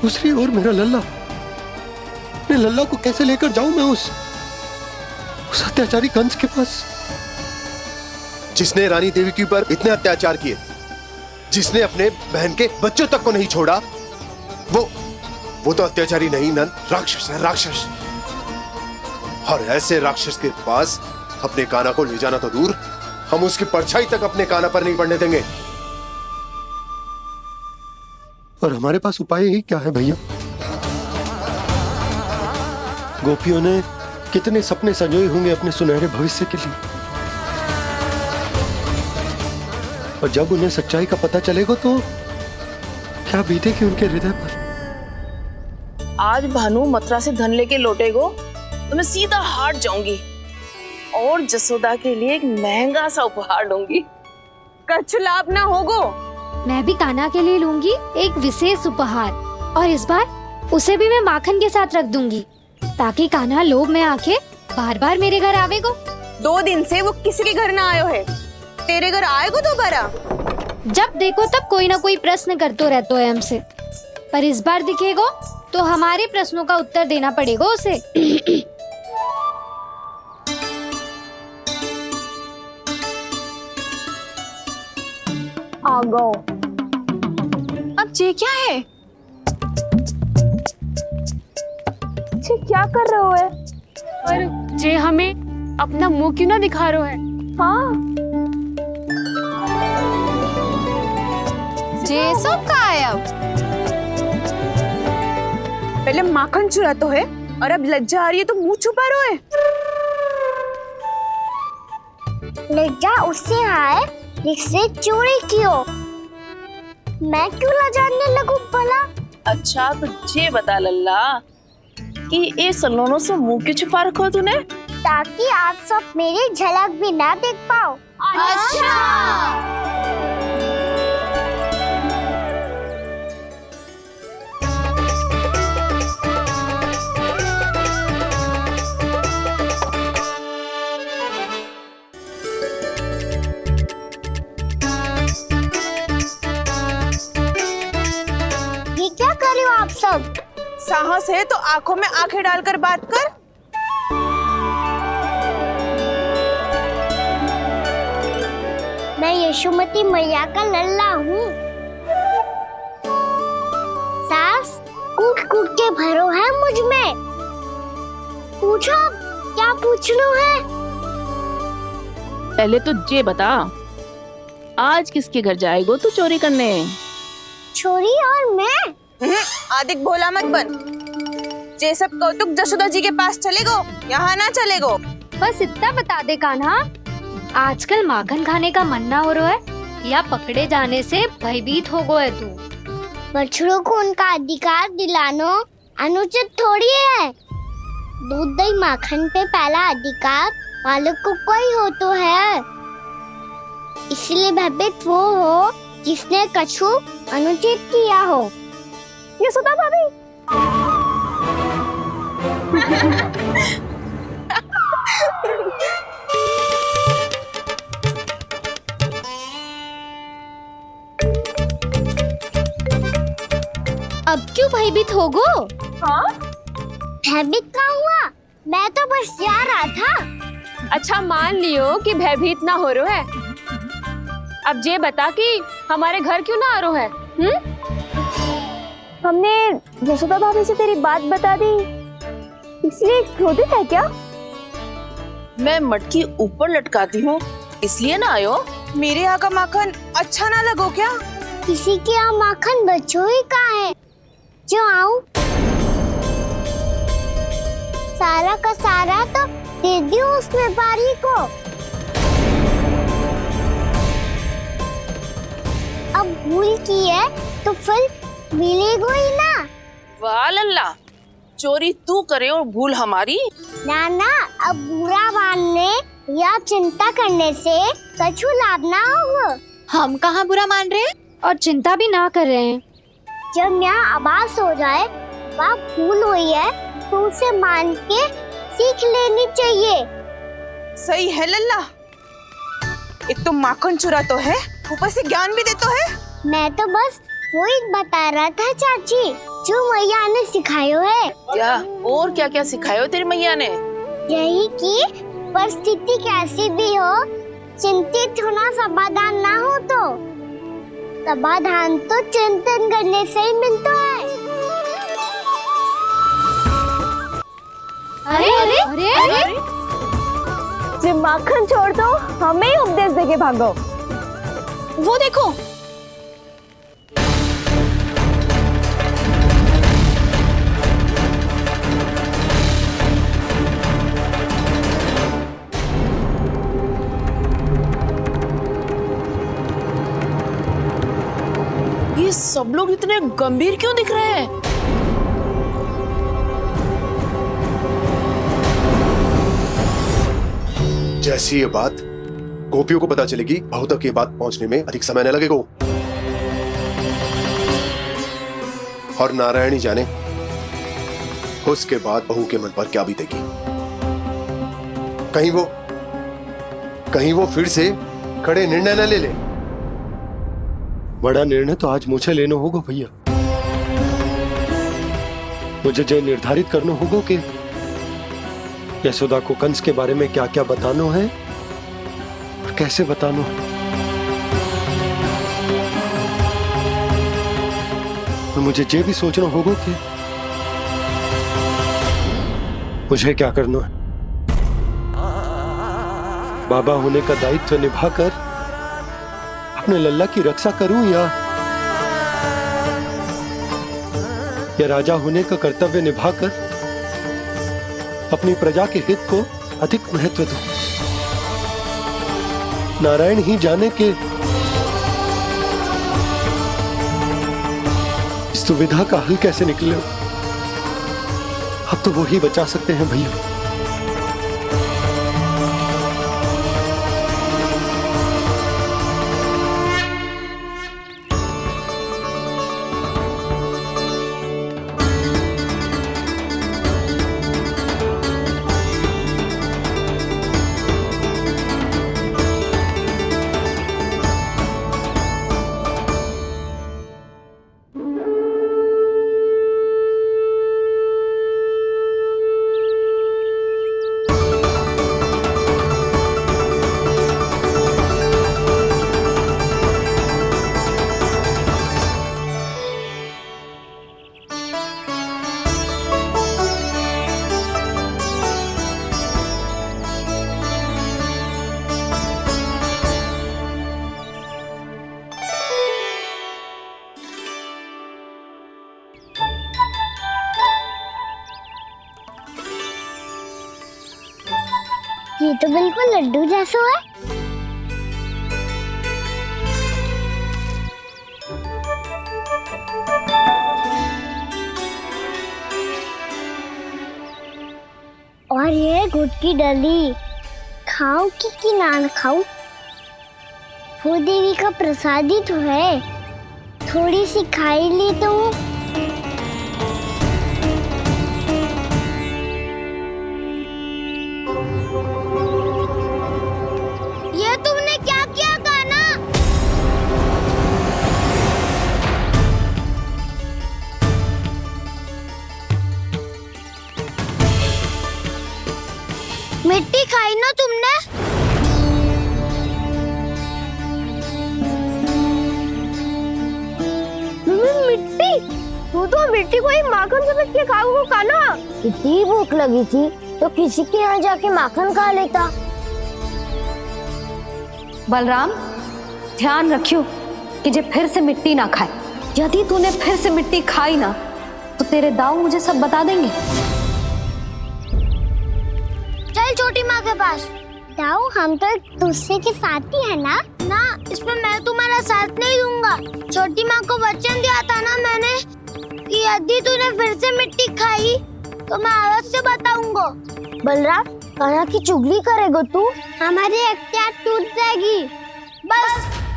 दूसरी ओर मेरा लल्ला। मैं लल्ला को कैसे लेकर जाऊं मैं उस अत्याचारी कंस के पास, जिसने रानी देवी के ऊपर इतने अत्याचार किए, जिसने अपने बहन के बच्चों तक को नहीं छोड़ा, वो तो अत्याचारी नहीं नंद, राक्षस है, राक्षस। और ऐसे राक्षस के पास अपने कान्हा को ले जाना तो दूर, हम उसकी परछाई तक अपने कान्हा पर नहीं पड़ने देंगे। और हमारे पास उपाय ही क्या है भैया? गोपियों ने कितने सपने संजोए होंगे अपने सुनहरे भविष्य के लिए, और जब उन्हें सच्चाई का पता चलेगा तो क्या बीतेगी उनके हृदय पर। आज भानु मथुरा से धन लेके लौटेगो तो मैं सीधा हाट जाऊंगी और जसोदा के लिए एक महंगा सा उपहार लूंगी। कछु लाभ ना होगो। मैं भी कान्हा के लिए लूंगी एक विशेष उपहार, और इस बार उसे भी मैं माखन के साथ रख दूंगी, ताकि कान्हा लोभ में आके बार बार मेरे घर आवेगो। 2 दिन से वो किसी के घर ना आयो है, तेरे घर आएगो दोबारा? जब देखो तब कोई ना कोई प्रश्न करते रहते है हमसे, पर इस बार दिखेगो तो हमारे प्रश्नों का उत्तर देना पड़ेगा उसे। आ गो। अब जे क्या है? जे क्या कर रहे हो है? पर जे हमें अपना मुंह क्यों ना दिखा रहे हो है? हाँ, जे सब का है अब? पहले माखन चुरा तो है और अब लज्जा आ रही है तो मुंह छुपा रहे है। लज्जा उससे आए जिससे चोरी की हो। मैं क्यों लजाने लगूं भला? अच्छा तो ये बता लल्ला कि ये सलोनों से मुंह क्यों छुपा रखो तूने? ताकि आप सब मेरी झलक भी ना देख पाओ। अच्छा। ये क्या कर रहे हो आप सब? साहस है तो आंखों में आंखें डालकर बात कर। मैं यशोमती मैया का लल्ला हूँ। सास कूट कूट के भरो है मुझ में। पूछो क्या पूछना है? पहले तो ये बता, आज किसके घर जाएगो तू चोरी करने? चोरी और मैं? आदिक भोला मत बन। जे सब कौतुक जसोदा जी के पास चलेगो, यहाँ ना चलेगो। बस इतना बता दे कान्हा, आजकल माखन खाने का मन ना हो रहा है या पकड़े जाने से भयभीत हो गए तू? बछड़ों को उनका अधिकार दिलाना अनुचित थोड़ी है। दूध दही माखन पे पहला अधिकार मालिक को कोई हो तो है। इसलिए भयभीत वो हो जिसने कछु अनुचित किया हो। यशोदा भाभी। अब क्यों भयभीत हो गो? हाँ? भयभीत क्या हुआ? मैं तो बस जा रहा था। अच्छा मान लियो कि भयभीत ना हो रो है। अब ये बता कि हमारे घर क्यों ना आ रो है? हमने यशोदा भाभी से तेरी बात बता दी, इसलिए क्रोधित है क्या? मैं मटकी ऊपर लटकाती हूँ इसलिए ना आयो? मेरे यहाँ का माखन अच्छा ना लगो क्या? किसी के यहाँ माखन बचो ही कहाँ है जो आऊं? सारा का सारा तो दे दियो उस व्यापारी को। अब भूल की है तो फल मिलेगा ही ना। वाह लल्ला, चोरी तू करे और भूल हमारी। नाना, अब बुरा मानने या चिंता करने से कछु लाभ ना होगा। हम कहाँ बुरा मान रहे हैं और चिंता भी ना कर रहे हैं। जब यहाँ आभास हो जाए वहाँ भूल हुई है तो उसे मान के सीख लेनी चाहिए। सही है लल्ला, एक तो माखन चुरा तो है, ऊपर से ज्ञान भी दे तो है। मैं तो बस वही बता रहा था चाची जो मैया ने सिखायो है। क्या और क्या क्या सिखायो तेरी मैया ने? यही कि परिस्थिति कैसी भी हो, चिंतित होना समाधान ना हो तो समाधान तो चिंतन करने से ही मिलता है। अरे अरे अरे, अरे? जब माखन छोड़ दो हमें ही उपदेश देके भागो। वो देखो, ये सब लोग इतने गंभीर क्यों दिख रहे हैं? जैसी ये बात गोपियों को पता चलेगी, बहू तक ये बात पहुंचने में अधिक समय न लगेगा। और नारायणी जाने उसके बाद बहू के मन पर क्या बीतेगी। कहीं वो फिर से खड़े निर्णय न ले ले। बड़ा निर्णय तो आज मुझे लेना होगा भैया। मुझे जो निर्धारित करना होगा कि यशोदा को कंस के बारे में क्या क्या बताना है और कैसे बताना है। और मुझे ये भी सोचना होगा कि मुझे क्या करना है। बाबा होने का दायित्व निभाकर अपने लल्ला की रक्षा करूं या राजा होने का कर्तव्य निभाकर अपनी प्रजा के हित को अधिक महत्व दूं। नारायण ही जाने के इस दुविधा का हल कैसे निकले। अब तो वो ही बचा सकते हैं भैया। ये तो बिल्कुल लड्डू जैसा है। और ये गुड़ की डली खाऊं कि ना खाऊं? वो देवी का प्रसाद ही तो है, थोड़ी सी खाई ली तो बोला तुमने? मिट्टी? तू तो मिट्टी को ही माखन समझ के खाओ खाना। इतनी भूख लगी थी तो किसी के यहाँ जाके माखन खा लेता। बलराम, ध्यान रखियो कि जे फिर से मिट्टी ना खाए। यदि तूने फिर से मिट्टी खाई ना तो तेरे दाऊ मुझे सब बता देंगे। चल छोटी माँ के पास। दाऊ, हम तो एक दूसरे के साथी है ना? ना, इसमें मैं तुम्हारा साथ नहीं दूंगा। छोटी माँ को वचन दिया था ना मैंने कि यदि तूने फिर से मिट्टी खाई तो मैं अवश्य बताऊंगा। बलराम, कान्हा की चुगली करेगा तू? हमारी अख्तियार टूट जाएगी। बस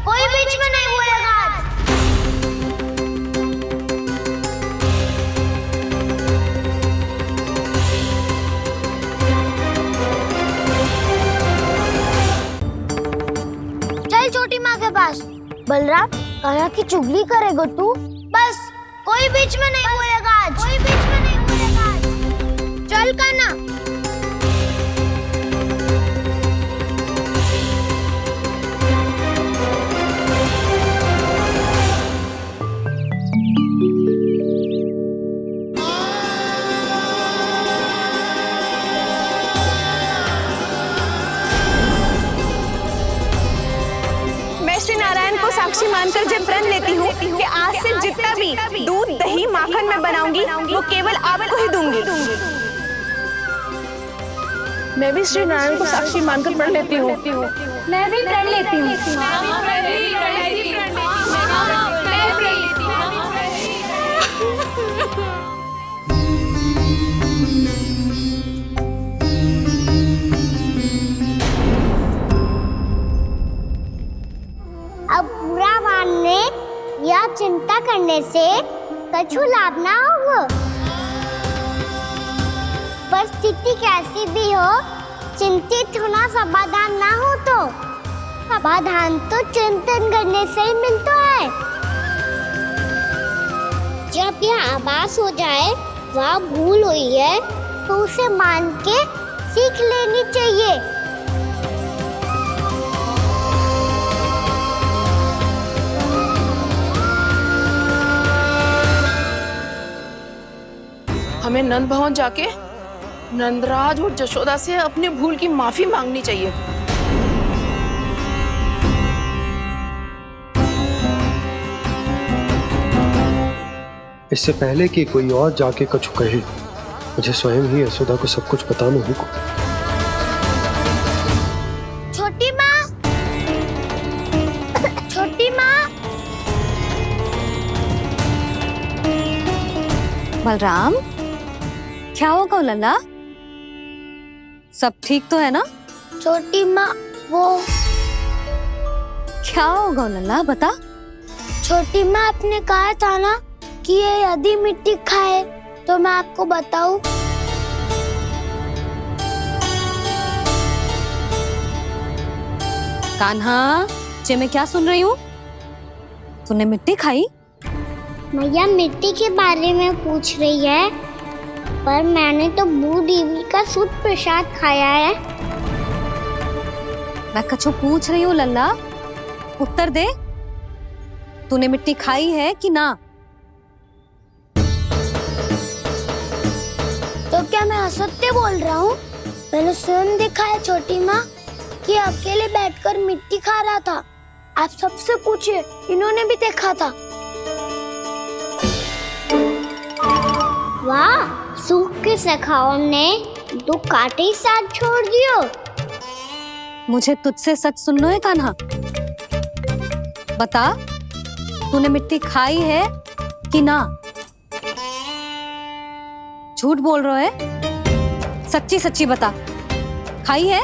कोई बीच में नहीं बोलेगा आज। चल छोटी माँ के पास। बलराम, कान्हा की चुगली करेगा तू? बस कोई बीच में नहीं बोलेगा आज। कोई बीच में नहीं बोलेगा आज। चल कान्हा। मैं श्री नारायण को साक्षी मानकर जब प्रण लेती हूँ कि आज से जितना भी दूध दही माखन मैं बनाऊंगी वो केवल आपको ही दूंगी। मैं भी श्री नारायण को साक्षी मानकर प्रण लेती हूँ। मैं भी प्रण लेती हूँ। अब बुरा मानने या चिंता करने से कछु लाभ ना होगा। परिस्थिति कैसी भी हो, चिंतित होना समाधान ना हो तो समाधान तो चिंतन करने से ही मिलता है। जब यह आभास हो जाए वह भूल हुई है तो उसे मान के सीख लेनी चाहिए। हमें नंद भवन जाके नंदराज और जशोदा से अपनी भूल की माफी मांगनी चाहिए। इससे पहले कि कोई और जाके कछु कहे, मुझे स्वयं ही यशोदा को सब कुछ बताना होगा। छोटी माँ, छोटी माँ। बलराम, क्या होगा लल्ला? सब ठीक तो है ना? छोटी माँ, वो क्या होगा लल्ला, बता। छोटी माँ, आपने कहा था ना कि ये यदि मिट्टी खाए तो मैं आपको बताऊं। कान्हा, जे मैं क्या सुन रही हूँ? तूने मिट्टी खाई? मैया मिट्टी के बारे में पूछ रही है, पर मैंने तो भू देवी का शुद्ध प्रसाद खाया है। मैं कछु पूछ रही हूँ लल्ला, उत्तर दे। तूने मिट्टी खाई है कि ना? तो क्या मैं असत्य बोल रहा हूँ? मैंने स्वयं देखा है छोटी माँ कि अकेले बैठकर मिट्टी खा रहा था। आप सबसे पूछिए, इन्होंने भी देखा था। वाह, सूख के सखाओं ने दो कांटे ही साथ छोड़ दियो। मुझे तुझसे सच सुनना है कान्हा। बता, तूने मिट्टी खाई है कि ना? झूठ बोल रहा है, सच्ची सच्ची बता, खाई है?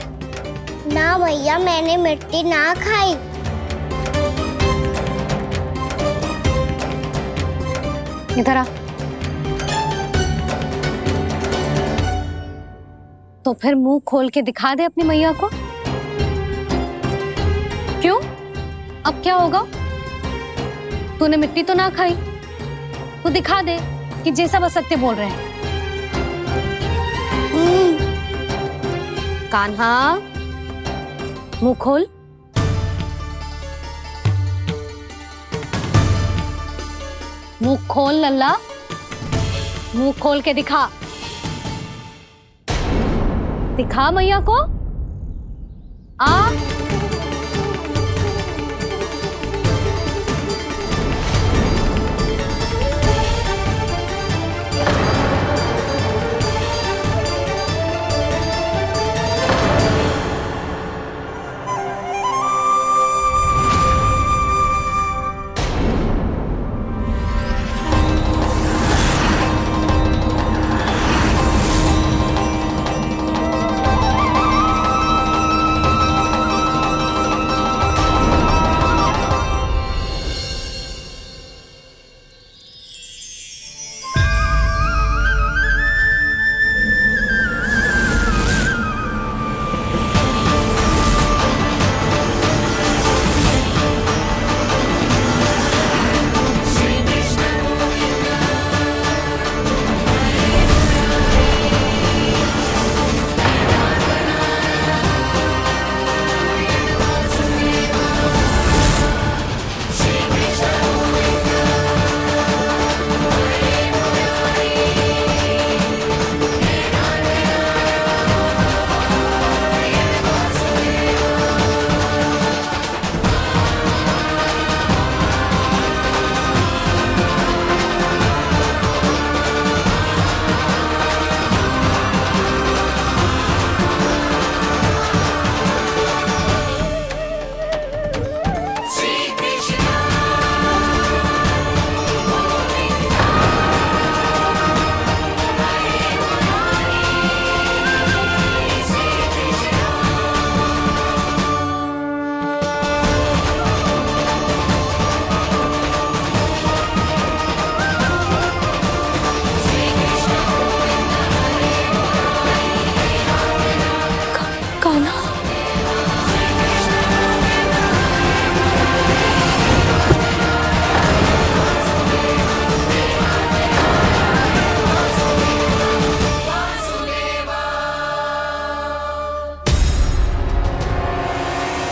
ना भैया, मैंने मिट्टी ना खाई। इधर आ। तो फिर मुंह खोल के दिखा दे अपनी मैया को। क्यों? अब क्या होगा? तूने मिट्टी तो ना खाई, तो दिखा दे कि जे सब असत्य बोल रहे हैं। कान्हा, मुंह खोल। मुंह खोल लल्ला, मुंह खोल के दिखा। दिखा मैया को। आ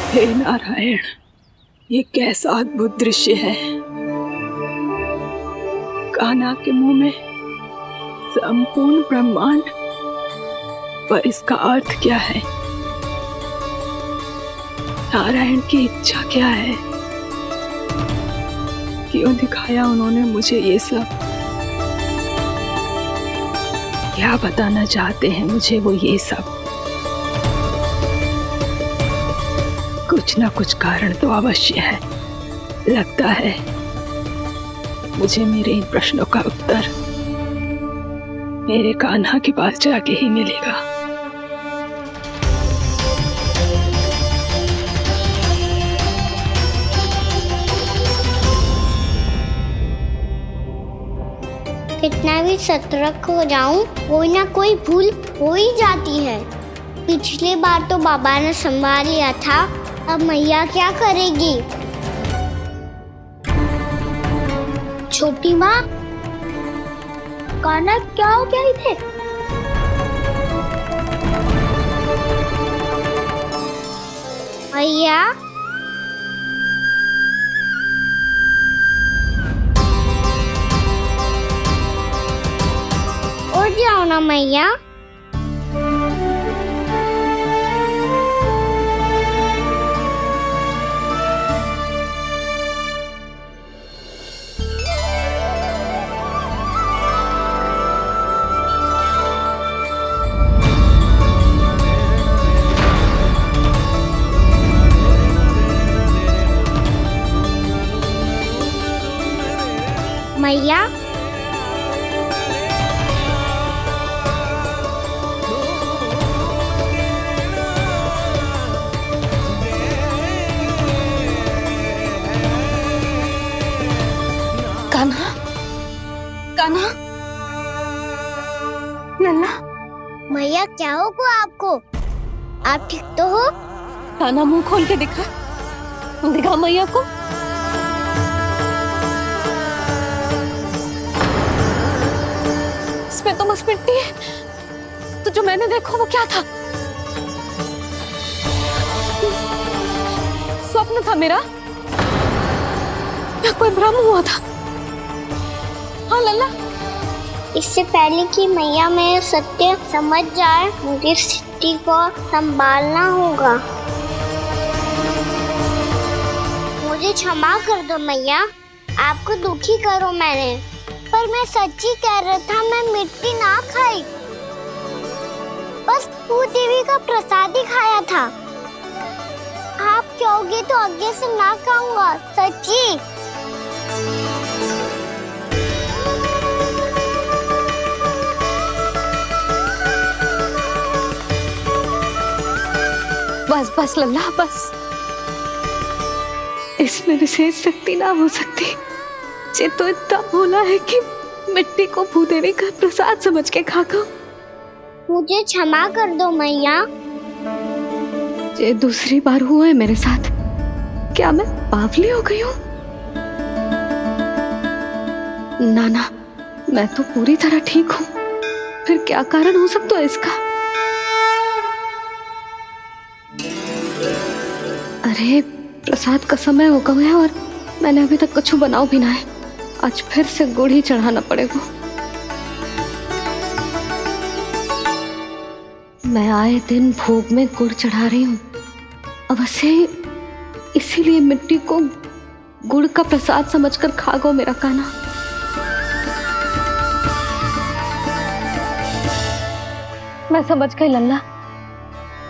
हे नारायण, ये कैसा अद्भुत दृश्य है। कान्हा के मुंह में संपूर्ण ब्रह्मांड, पर इसका अर्थ क्या है? नारायण की इच्छा क्या है? क्यों दिखाया उन्होंने मुझे ये सब? क्या बताना चाहते हैं मुझे वो ये सब? कुछ ना कुछ कारण तो अवश्य है। लगता है मुझे मेरे इन प्रश्नों का उत्तर मेरे कान्हा के पास जाके ही मिलेगा। कितना भी सतर्क हो जाऊं, कोई ना कोई भूल हो ही जाती है। पिछली बार तो बाबा ने संभाल लिया था, अब मैया क्या करेगी? छोटी माँ, कान्हा क्या हो गया इधर? मैया, उठ जाओ ना मैया। मैया, कान्हा, कान्हा, नन्ना, मैया क्या होगा आपको? आप ठीक तो हो? कान्हा मुंह खोल के दिखा, दिखा मैया को। इसमें तो बस मिट्टी है, तो जो मैंने देखा वो क्या था? स्वप्न था मेरा या कोई भ्रम हुआ था? हाँ लल्ला, इससे पहले कि मैया मेरे सत्य समझ जाए, मुझे सृष्टि को संभालना होगा। मुझे क्षमा कर दो मैया, आपको दुखी करो मैंने, पर मैं सच्ची कह रहा था, मैं मिट्टी ना खाई, बस भू देवी का प्रसाद ही खाया था। आप कहोगे तो आगे से ना खाऊंगा, सच्ची। बस बस लल्ला बस, इसमें विशेष शक्ति ना हो सकती। ये तो इतना भोला है कि मिट्टी को भूदेवी का प्रसाद समझ के खा खाओ। मुझे क्षमा कर दो मैया। ये दूसरी बार हुआ है मेरे साथ। क्या मैं बावली हो गई हूँ? ना ना, मैं तो पूरी तरह ठीक हूँ। फिर क्या कारण हो सकता है इसका? अरे प्रसाद का समय हो गया है और मैंने अभी तक कुछ बनाओ भी ना है। आज फिर से गुड़ ही चढ़ाना पड़ेगा। मैं आए दिन भोग में गुड़ चढ़ा रही हूँ, अवश्य इसीलिए मिट्टी को गुड़ का प्रसाद समझकर खा गो मेरा कान्हा। मैं समझ गई लल्ला,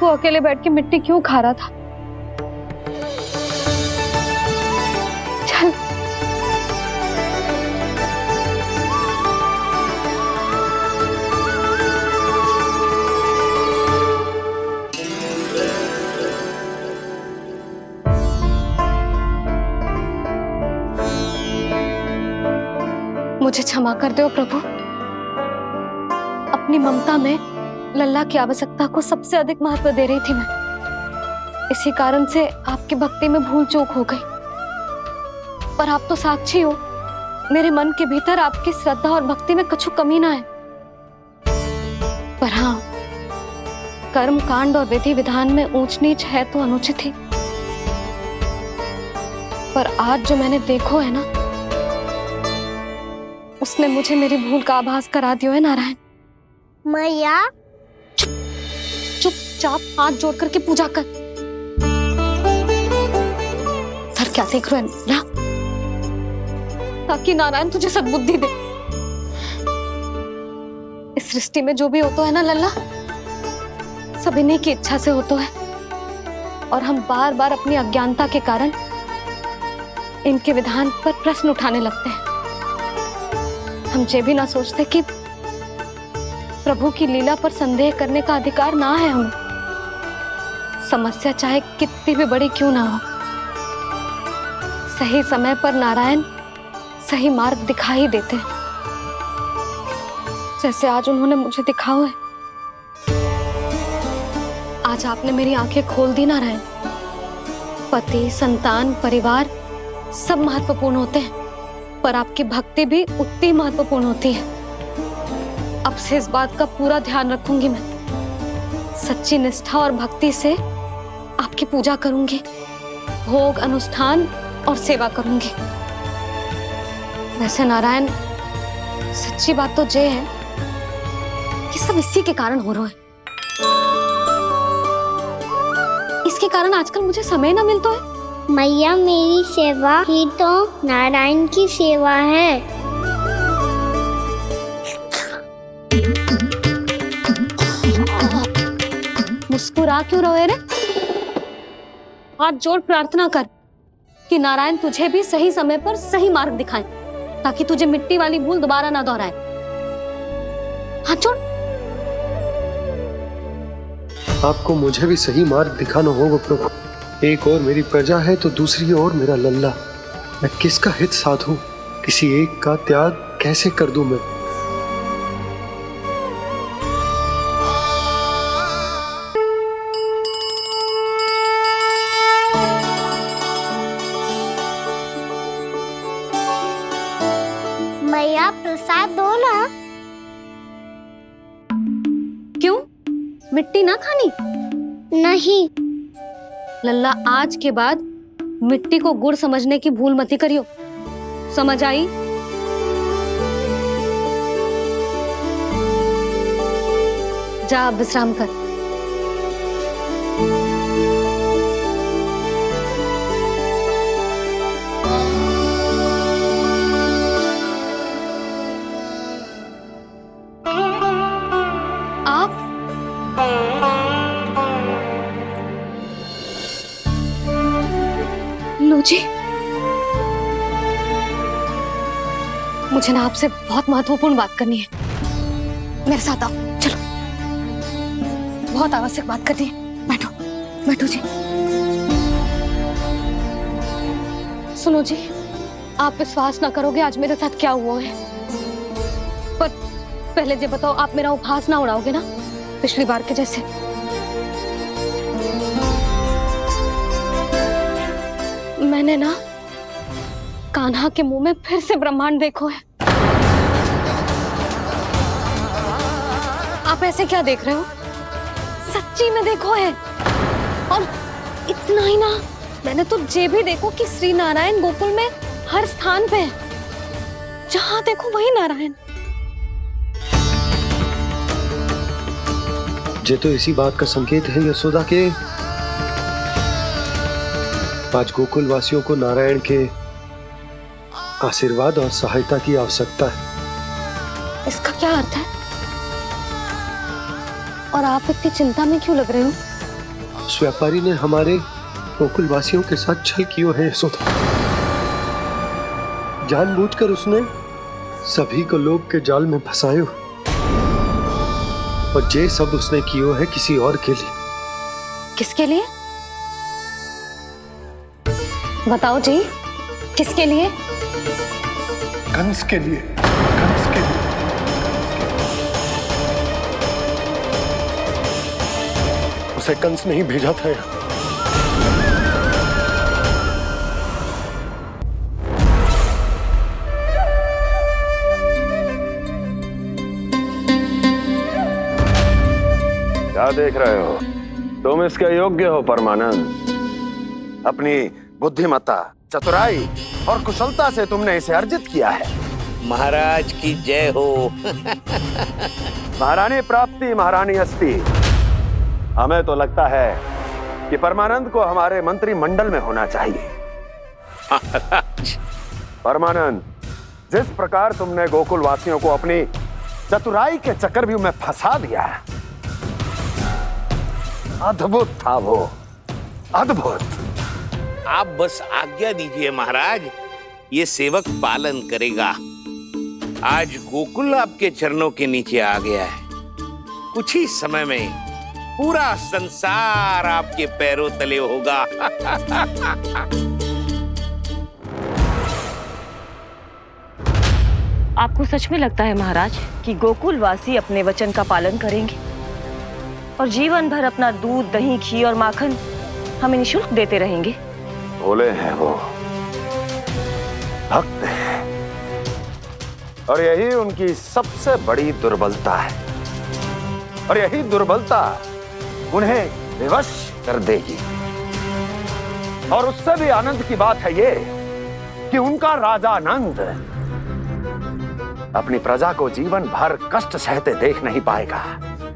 वो अकेले बैठ के मिट्टी क्यों खा रहा था। चल मुझे क्षमा कर दो प्रभु। अपनी ममता में लल्ला की आवश्यकता को सबसे अधिक महत्व दे रही थी मैं। इसी कारण से आपकी भक्ति में भूल चूक हो गई। पर आप तो साक्षी हो, मेरे मन के भीतर आपकी श्रद्धा और भक्ति में कुछ कमी ना है। पर हाँ, कर्म कांड और विधि विधान में ऊंच नीच है तो अनुचित ही। पर आज जो मैंने देखो है ना, उसने मुझे मेरी भूल का आभास करा दियो है नारायण। मैया चुपचाप हाथ जोड़ करके पूजा कर। फिर क्या देख रहे हो ना, ताकि नारायण तुझे सद्बुद्धि दे। इस सृष्टि में जो भी होता है ना लल्ला, सब इन्हीं की इच्छा से होता है। और हम बार बार अपनी अज्ञानता के कारण इनके विधान पर प्रश्न उठाने लगते हैं। हम ये भी ना सोचते कि प्रभु की लीला पर संदेह करने का अधिकार ना है हमें। समस्या चाहे कितनी भी बड़ी क्यों ना हो, सही समय पर नारायण सही मार्ग दिखा ही देते हैं, जैसे आज उन्होंने मुझे दिखाओ है। आज आपने मेरी आंखें खोल दी नारायण। पति, संतान, परिवार सब महत्वपूर्ण होते हैं, पर आपकी भक्ति भी उतनी महत्वपूर्ण होती है। अब से इस बात का पूरा ध्यान रखूंगी मैं। सच्ची निष्ठा और भक्ति से आपकी पूजा करूंगी, भोग, अनुष्ठान और सेवा करूंगी। वैसे नारायण, सच्ची बात तो ये है कि सब इसी के कारण हो रहा है। इसके कारण आजकल मुझे समय ना मिलता है। मैया, मेरी सेवा ही तो नारायण की सेवा है। मुस्कुरा क्यों रहे रे? हाथ जोड़ प्रार्थना कर कि नारायण तुझे भी सही समय पर सही मार्ग दिखाएं, ताकि तुझे मिट्टी वाली भूल दोबारा ना दोहराए। हाथ जोड़। आपको मुझे भी सही मार्ग दिखाना होगा प्रभु। एक और मेरी प्रजा है तो दूसरी ओर मेरा लल्ला। मैं किसका हित साधूं? किसी एक का त्याग कैसे कर दूं मैं? मैया, प्रसाद दो ना। क्यों? मिट्टी ना खानी? नहीं। लल्ला, आज के बाद मिट्टी को गुड़ समझने की भूल मती करियो। समझ आई? जा अब विश्राम कर। आप लो जी, मुझे ना आपसे बहुत महत्वपूर्ण बात करनी है। मेरे साथ आओ, चलो। बहुत आवश्यक बात करनी है। बैठो, बैठो जी। सुनो जी, आप विश्वास ना करोगे आज मेरे साथ क्या हुआ है। पर पहले ये बताओ, आप मेरा उपहास ना उड़ाओगे ना, पिछली बार के जैसे? मैंने ना कान्हा के मुंह में फिर से ब्रह्मांड देखो है। आप ऐसे क्या देख रहे हो? सच्ची में देखो है। और इतना ही ना, मैंने तो ये भी देखो कि श्री नारायण गोकुल में हर स्थान पे है, जहां देखो वही नारायण। ये तो इसी बात का संकेत है यशोदा के आज गोकुल वासियों को नारायण के आशीर्वाद और सहायता की आवश्यकता है। इसका क्या अर्थ है? और आप इतनी चिंता में क्यों लग रहे हो? उस व्यापारी ने हमारे गोकुल वासियों के साथ छल किया है यशोदा। जानबूझकर उसने सभी को लोग के जाल में फंसायो, और ये सब उसने किया है किसी और के लिए। किसके लिए? बताओ जी, किसके लिए? कंस के लिए। कंस के लिए। उसे कंस नहीं भेजा था यहाँ। क्या देख रहे हो? तुम इसके योग्य हो परमानंद। अपनी बुद्धिमत्ता, चतुराई और कुशलता से तुमने इसे अर्जित किया है। महाराज की जय हो। महारानी प्राप्ति महारानी अस्ति। हमें तो लगता है कि परमानंद को हमारे मंत्रिमंडल में होना चाहिए। परमानंद, जिस प्रकार तुमने गोकुल वासियों को अपनी चतुराई के चक्रव्यूह में फंसा दिया है, अद्भुत था वो, अद्भुत। आप बस आज्ञा दीजिए महाराज, ये सेवक पालन करेगा। आज गोकुल आपके चरणों के नीचे आ गया है। कुछ ही समय में पूरा संसार आपके पैरों तले होगा। आपको सच में लगता है महाराज कि गोकुल वासी अपने वचन का पालन करेंगे और जीवन भर अपना दूध, दही, घी और माखन हमें निःशुल्क देते रहेंगे? भोले हैं वो, भक्त हैं, और यही उनकी सबसे बड़ी दुर्बलता है। और यही दुर्बलता उन्हें विवश कर देगी। और उससे भी आनंद की बात है ये कि उनका राजा नंद अपनी प्रजा को जीवन भर कष्ट सहते देख नहीं पाएगा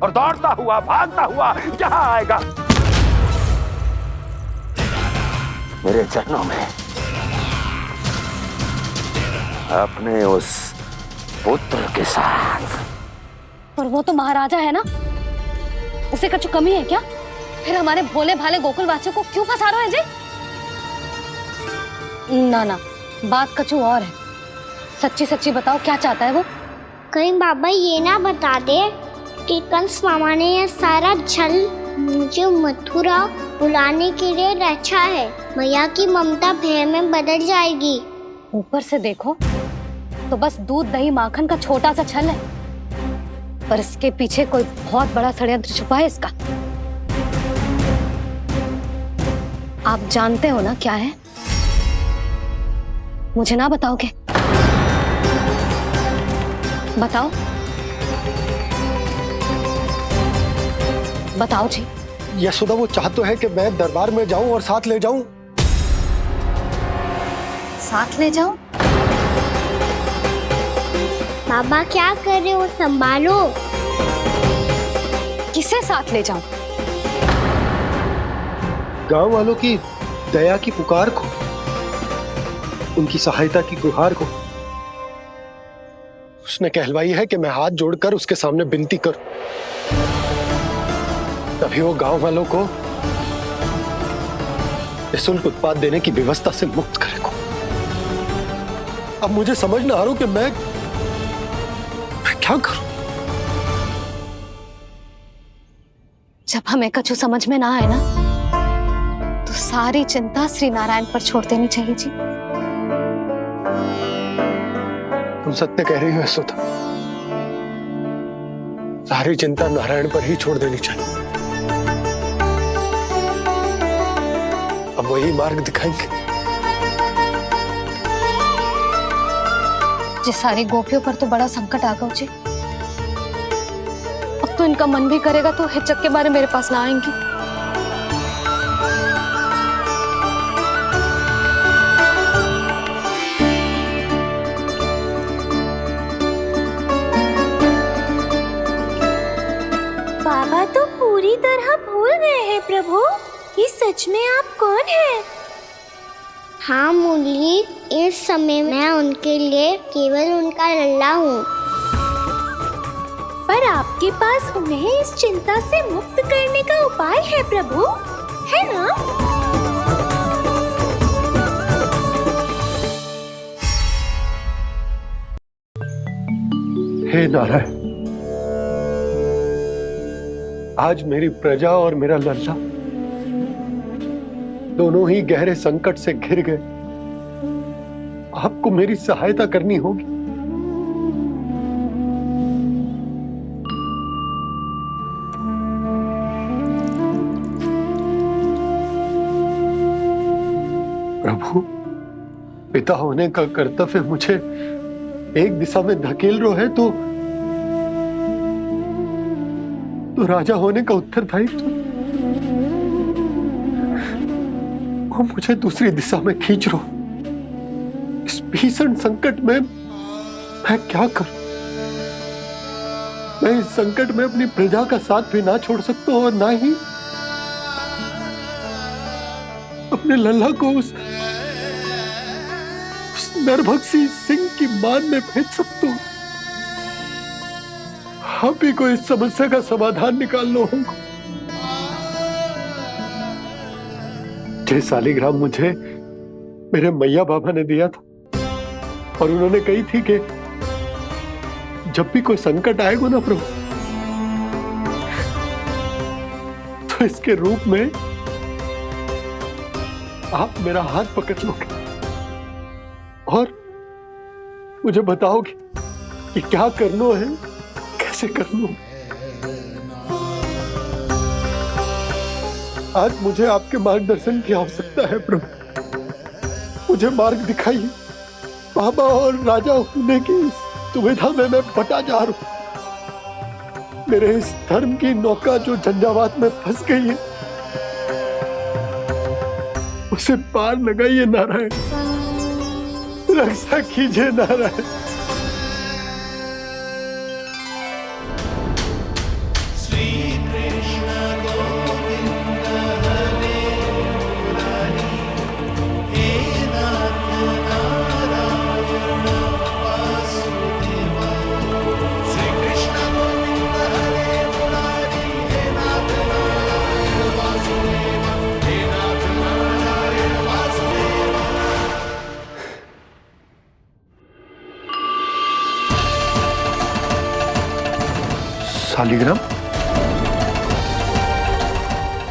और दौड़ता हुआ, भागता हुआ यहाँ आएगा मेरे चरणों में, अपने उस पुत्र के साथ। पर वो तो महाराजा है ना, उसे कुछ कमी है क्या? फिर हमारे भोले भाले गोकुल वासियों को क्यों फंसा रहे हैं जी? ना ना, बात कुछ और है। सच्ची सच्ची बताओ, क्या चाहता है वो? कहीं बाबा ये ना बता दे कि कंस मामा ने यह सारा छल मुझे मथुरा बुलाने के लिए रचा है। मैया की ममता भय में बदल जाएगी। ऊपर से देखो तो बस दूध, दही, माखन का छोटा सा छल है, पर इसके पीछे कोई बहुत बड़ा षड्यंत्र छुपा है इसका। आप जानते हो ना क्या है? मुझे ना बताओगे? बताओ, बताओ जी। यशोदा, वो चाहता है कि मैं दरबार में जाऊं और साथ ले जाऊं। साथ ले जाऊं? बाबा क्या कर रहे हो, संभालो। किसे साथ ले जाऊं? गांव वालों की दया की पुकार को, उनकी सहायता की गुहार को। उसने कहलवाई है कि मैं हाथ जोड़कर उसके सामने विनती करूं, तभी वो गांव वालों को निःशुल्क उत्पाद देने की व्यवस्था से मुक्त करेगा। अब मुझे समझ ना आ रहा कि मैं क्या करूं। जब हमें कछु समझ में ना आए ना, तो सारी चिंता श्री नारायण पर छोड़ देनी चाहिए जी। तुम सत्य कह रही हो यशोदा, सारी चिंता नारायण पर ही छोड़ देनी चाहिए। अब वही मार्ग दिखाएंगे। जी सारी गोपियों पर तो बड़ा संकट आ गया जी। अब तो इनका मन भी करेगा तो हिचक के बारे मेरे पास ना आएंगी। बाबा तो पूरी तरह भूल गए हैं प्रभु, ये सच में आप कौन हैं? हाँ मुरली, इस समय मैं उनके लिए केवल उनका लल्ला हूँ। पर आपके पास उन्हें इस चिंता से मुक्त करने का उपाय है प्रभु, है ना? हे नारायण, आज मेरी प्रजा और मेरा लल्ला दोनों ही गहरे संकट से घिर गए। आपको मेरी सहायता करनी होगी। प्रभु, पिता होने का कर्तव्य मुझे एक दिशा में धकेल रहा है तो राजा होने का उत्तरदायित्व वो मुझे दूसरी दिशा में खींच रहा। इस भीषण संकट में मैं क्या करूं? मैं इस संकट में अपनी प्रजा का साथ भी ना छोड़ सकता हूं और ना ही अपने लल्ला को उस नरभक्षी सिंह की मान में भेज सकता हूं। आप ही को इस समस्या का समाधान निकालना होगा। जय शालिग्राम मुझे मेरे मैया बाबा ने दिया था और उन्होंने कही थी कि जब भी कोई संकट आएगा ना प्रभु, तो इसके रूप में आप मेरा हाथ पकड़ लोगे और मुझे बताओगे कि क्या करना है, कैसे करना है। आज मुझे आपके मार्गदर्शन की आवश्यकता है प्रभु। मुझे मार्ग दिखाइए। बाबा और राजा होने की दुविधा में मैं बटा जा रहा हूं। मेरे इस धर्म की नौका जो झंझावात में फंस गई है, उसे पार लगाइए नारायण, रक्षा कीजिए नारायण। शालिग्राम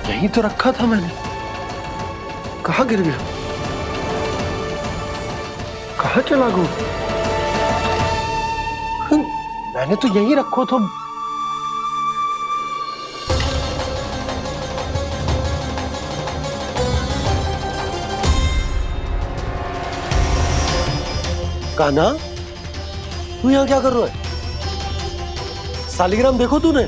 यहीं तो रखा था मैंने, कहाँ गिर गया, कहाँ चला गया? मैंने तो यहीं रखो तो। कान्हा, तू यहाँ क्या कर रहा है? शालिग्राम देखो तूने?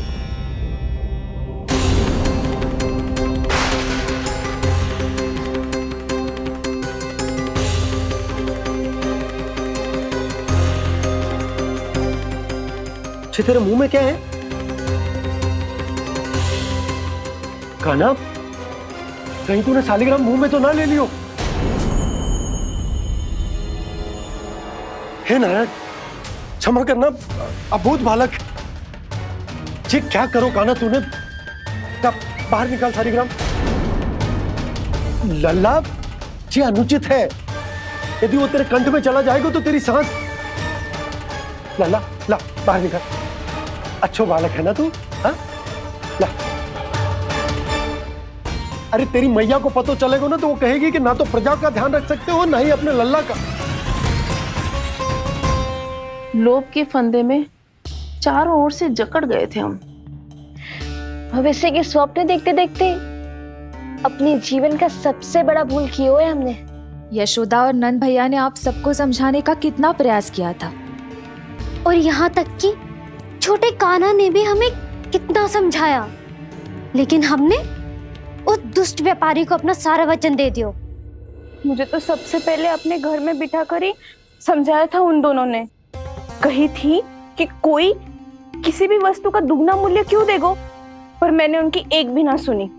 छे तेरे मुंह में क्या है? कान्हा, कहीं तूने सालिग्राम मुंह में तो ना ले लियो? हे नारायण, क्षमा करना, अबोध बालक। जी क्या करो कान्हा तूने? कब बाहर निकाल सालिग्राम। लल्ला, जी अनुचित है। यदि वो तेरे कंठ में चला जाएगा तो तेरी सांस। लल्ला, ला बाहर निकाल। अच्छो बालक है ना तू? हाँ, ला। अरे तेरी मैया को पता चलेगा ना तो वो कहेगी कि ना तो प्रजा का ध्यान रख सकते हो ना ही अपने लल्ला का। लोभ के फंदे में चारों ओर से जकड़ गए थे हम। भविष्य के स्वप्न देखते देखते अपने जीवन का सबसे बड़ा भूल किया है हमने। यशोदा और नंद भैया ने आप सबको समझाने का कितना प्रयास किया था, और यहाँ तक कि छोटे कान्हा ने भी हमें कितना समझाया, लेकिन हमने उस दुष्ट व्यापारी को अपना सारा वचन दे दियो। मुझे तो सबसे पहले अपने घर में बिठा कर ही समझाया था उन दोनों ने। कही थी कि कोई किसी भी वस्तु का दुगना मूल्य क्यों देगो, पर मैंने उनकी एक भी ना सुनी।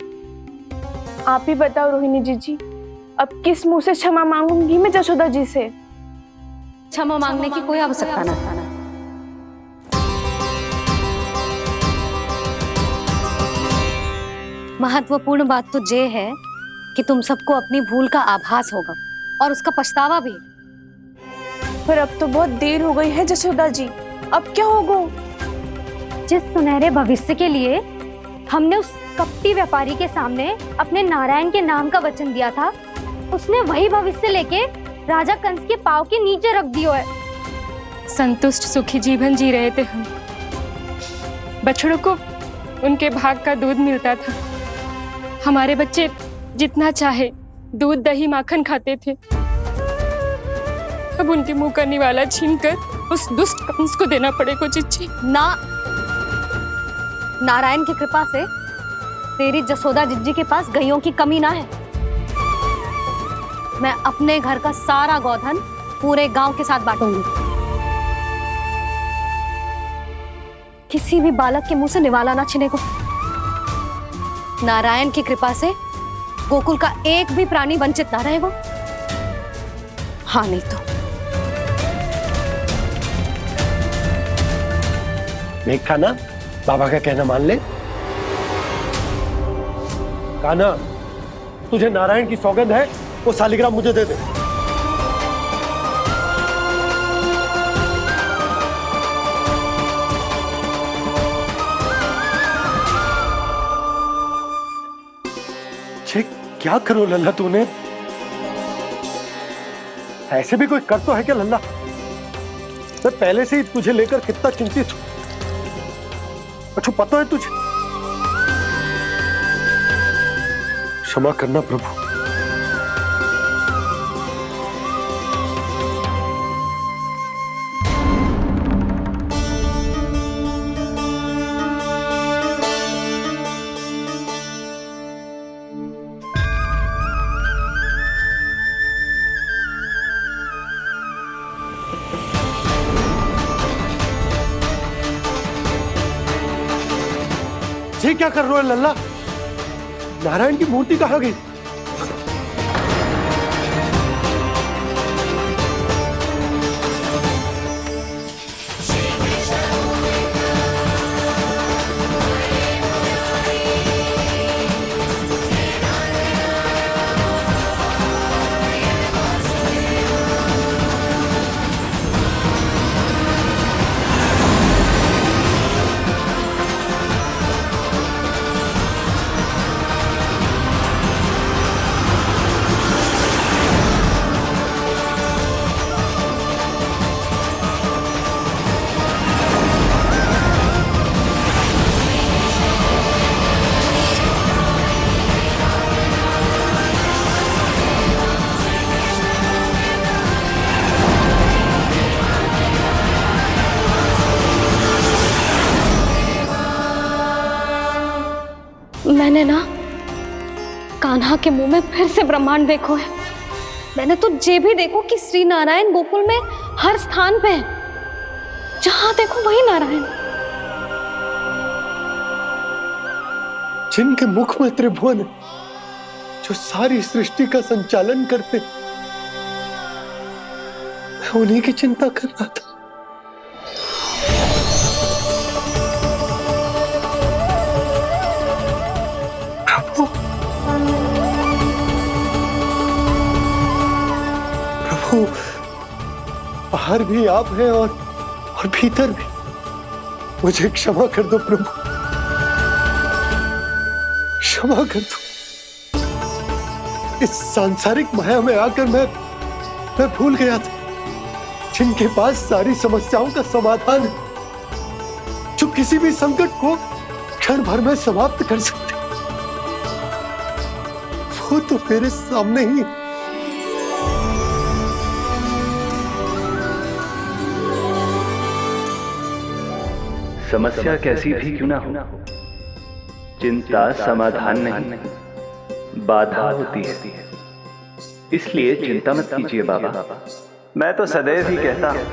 आप ही बताओ रोहिणी जी, अब किस मुंह से क्षमा मांगूंगी मैं जशोदा जी से? क्षमा मांगने की कोई आवश्यकता ना। महत्वपूर्ण बात तो ये है कि तुम सबको अपनी भूल का आभास होगा और उसका पछतावा भी। पर अब तो बहुत देर हो गई है जशोदा जी, अब क्या होगा? जिस सुनहरे भविष्य के लिए हमने उस कपटी व्यापारी के सामने अपने नारायण के नाम का वचन दिया था, उसने वही भविष्य लेके राजा कंस के पांव के नीचे रख दियो है। संतुष्ट सुखी जीवन जी रहे थे हम। बछड़ों को उनके भाग का दूध मिलता था। हमारे बच्चे जितना चाहे दूध दही माखन खाते थे। अब उनके मुंह का निवाला छीनकर उस दुष्ट कंस को देना पड़ेगा चिच्ची। ना, नारायण की कृपा से तेरी जसोदा जिज्जी के पास गैयों की कमी ना है। मैं अपने घर का सारा गोधन पूरे गांव के साथ बांटूंगी। किसी भी बालक के मुंह से निवाला ना छिने को। नारायण की कृपा से गोकुल का एक भी प्राणी वंचित ना रहेगा। हाँ नहीं तो देख कान्हा, बाबा का कहना मान ले। कान्हा, तुझे नारायण की सौगंध है, वो सालिग्राम मुझे दे दे। क्या करो लल्ला तूने? ऐसे भी कोई कर तो है क्या लल्ला? मैं पहले से ही तुझे लेकर कितना चिंतित हूं। अच्छा पता है तुझे? क्षमा करना प्रभु। ये क्या कर रहे हो लल्ला? नारायण की मूर्ति कहाँ गई? मैंने ना कान्हा के मुंह में फिर से ब्रह्मांड देखो है। मैंने तो ये भी देखो कि श्री नारायण गोकुल में हर स्थान पे है। जहां देखो वही नारायण। जिनके मुख में त्रिभुवन है, जो सारी सृष्टि का संचालन करते, मैं उन्हीं की चिंता कर रहा था। प्रभु, प्रभु, बाहर भी आप हैं और भीतर भी। मुझे क्षमा कर दो प्रभु, क्षमा कर दो। इस सांसारिक माया में आकर मैं भूल गया था, जिनके पास सारी समस्याओं का समाधान है, जो किसी भी संकट को क्षण भर में समाप्त कर सकते, वो तो मेरे सामने ही। समस्या कैसी भी क्यों ना हो, चिंता समाधान नहीं, बाधा होती है। इसलिए चिंता मत कीजिए बाबा। मैं तो सदैव ही कहता हूं,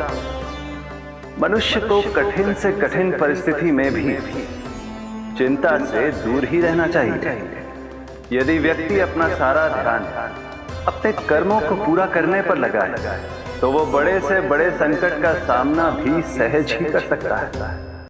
मनुष्य को कठिन से कठिन परिस्थिति में भी चिंता से दूर ही रहना चाहिए। यदि व्यक्ति अपना सारा ध्यान अपने कर्मों को पूरा करने पर लगाए, तो वो बड़े से बड़े संकट का सामना भी सहज ही कर सकता है।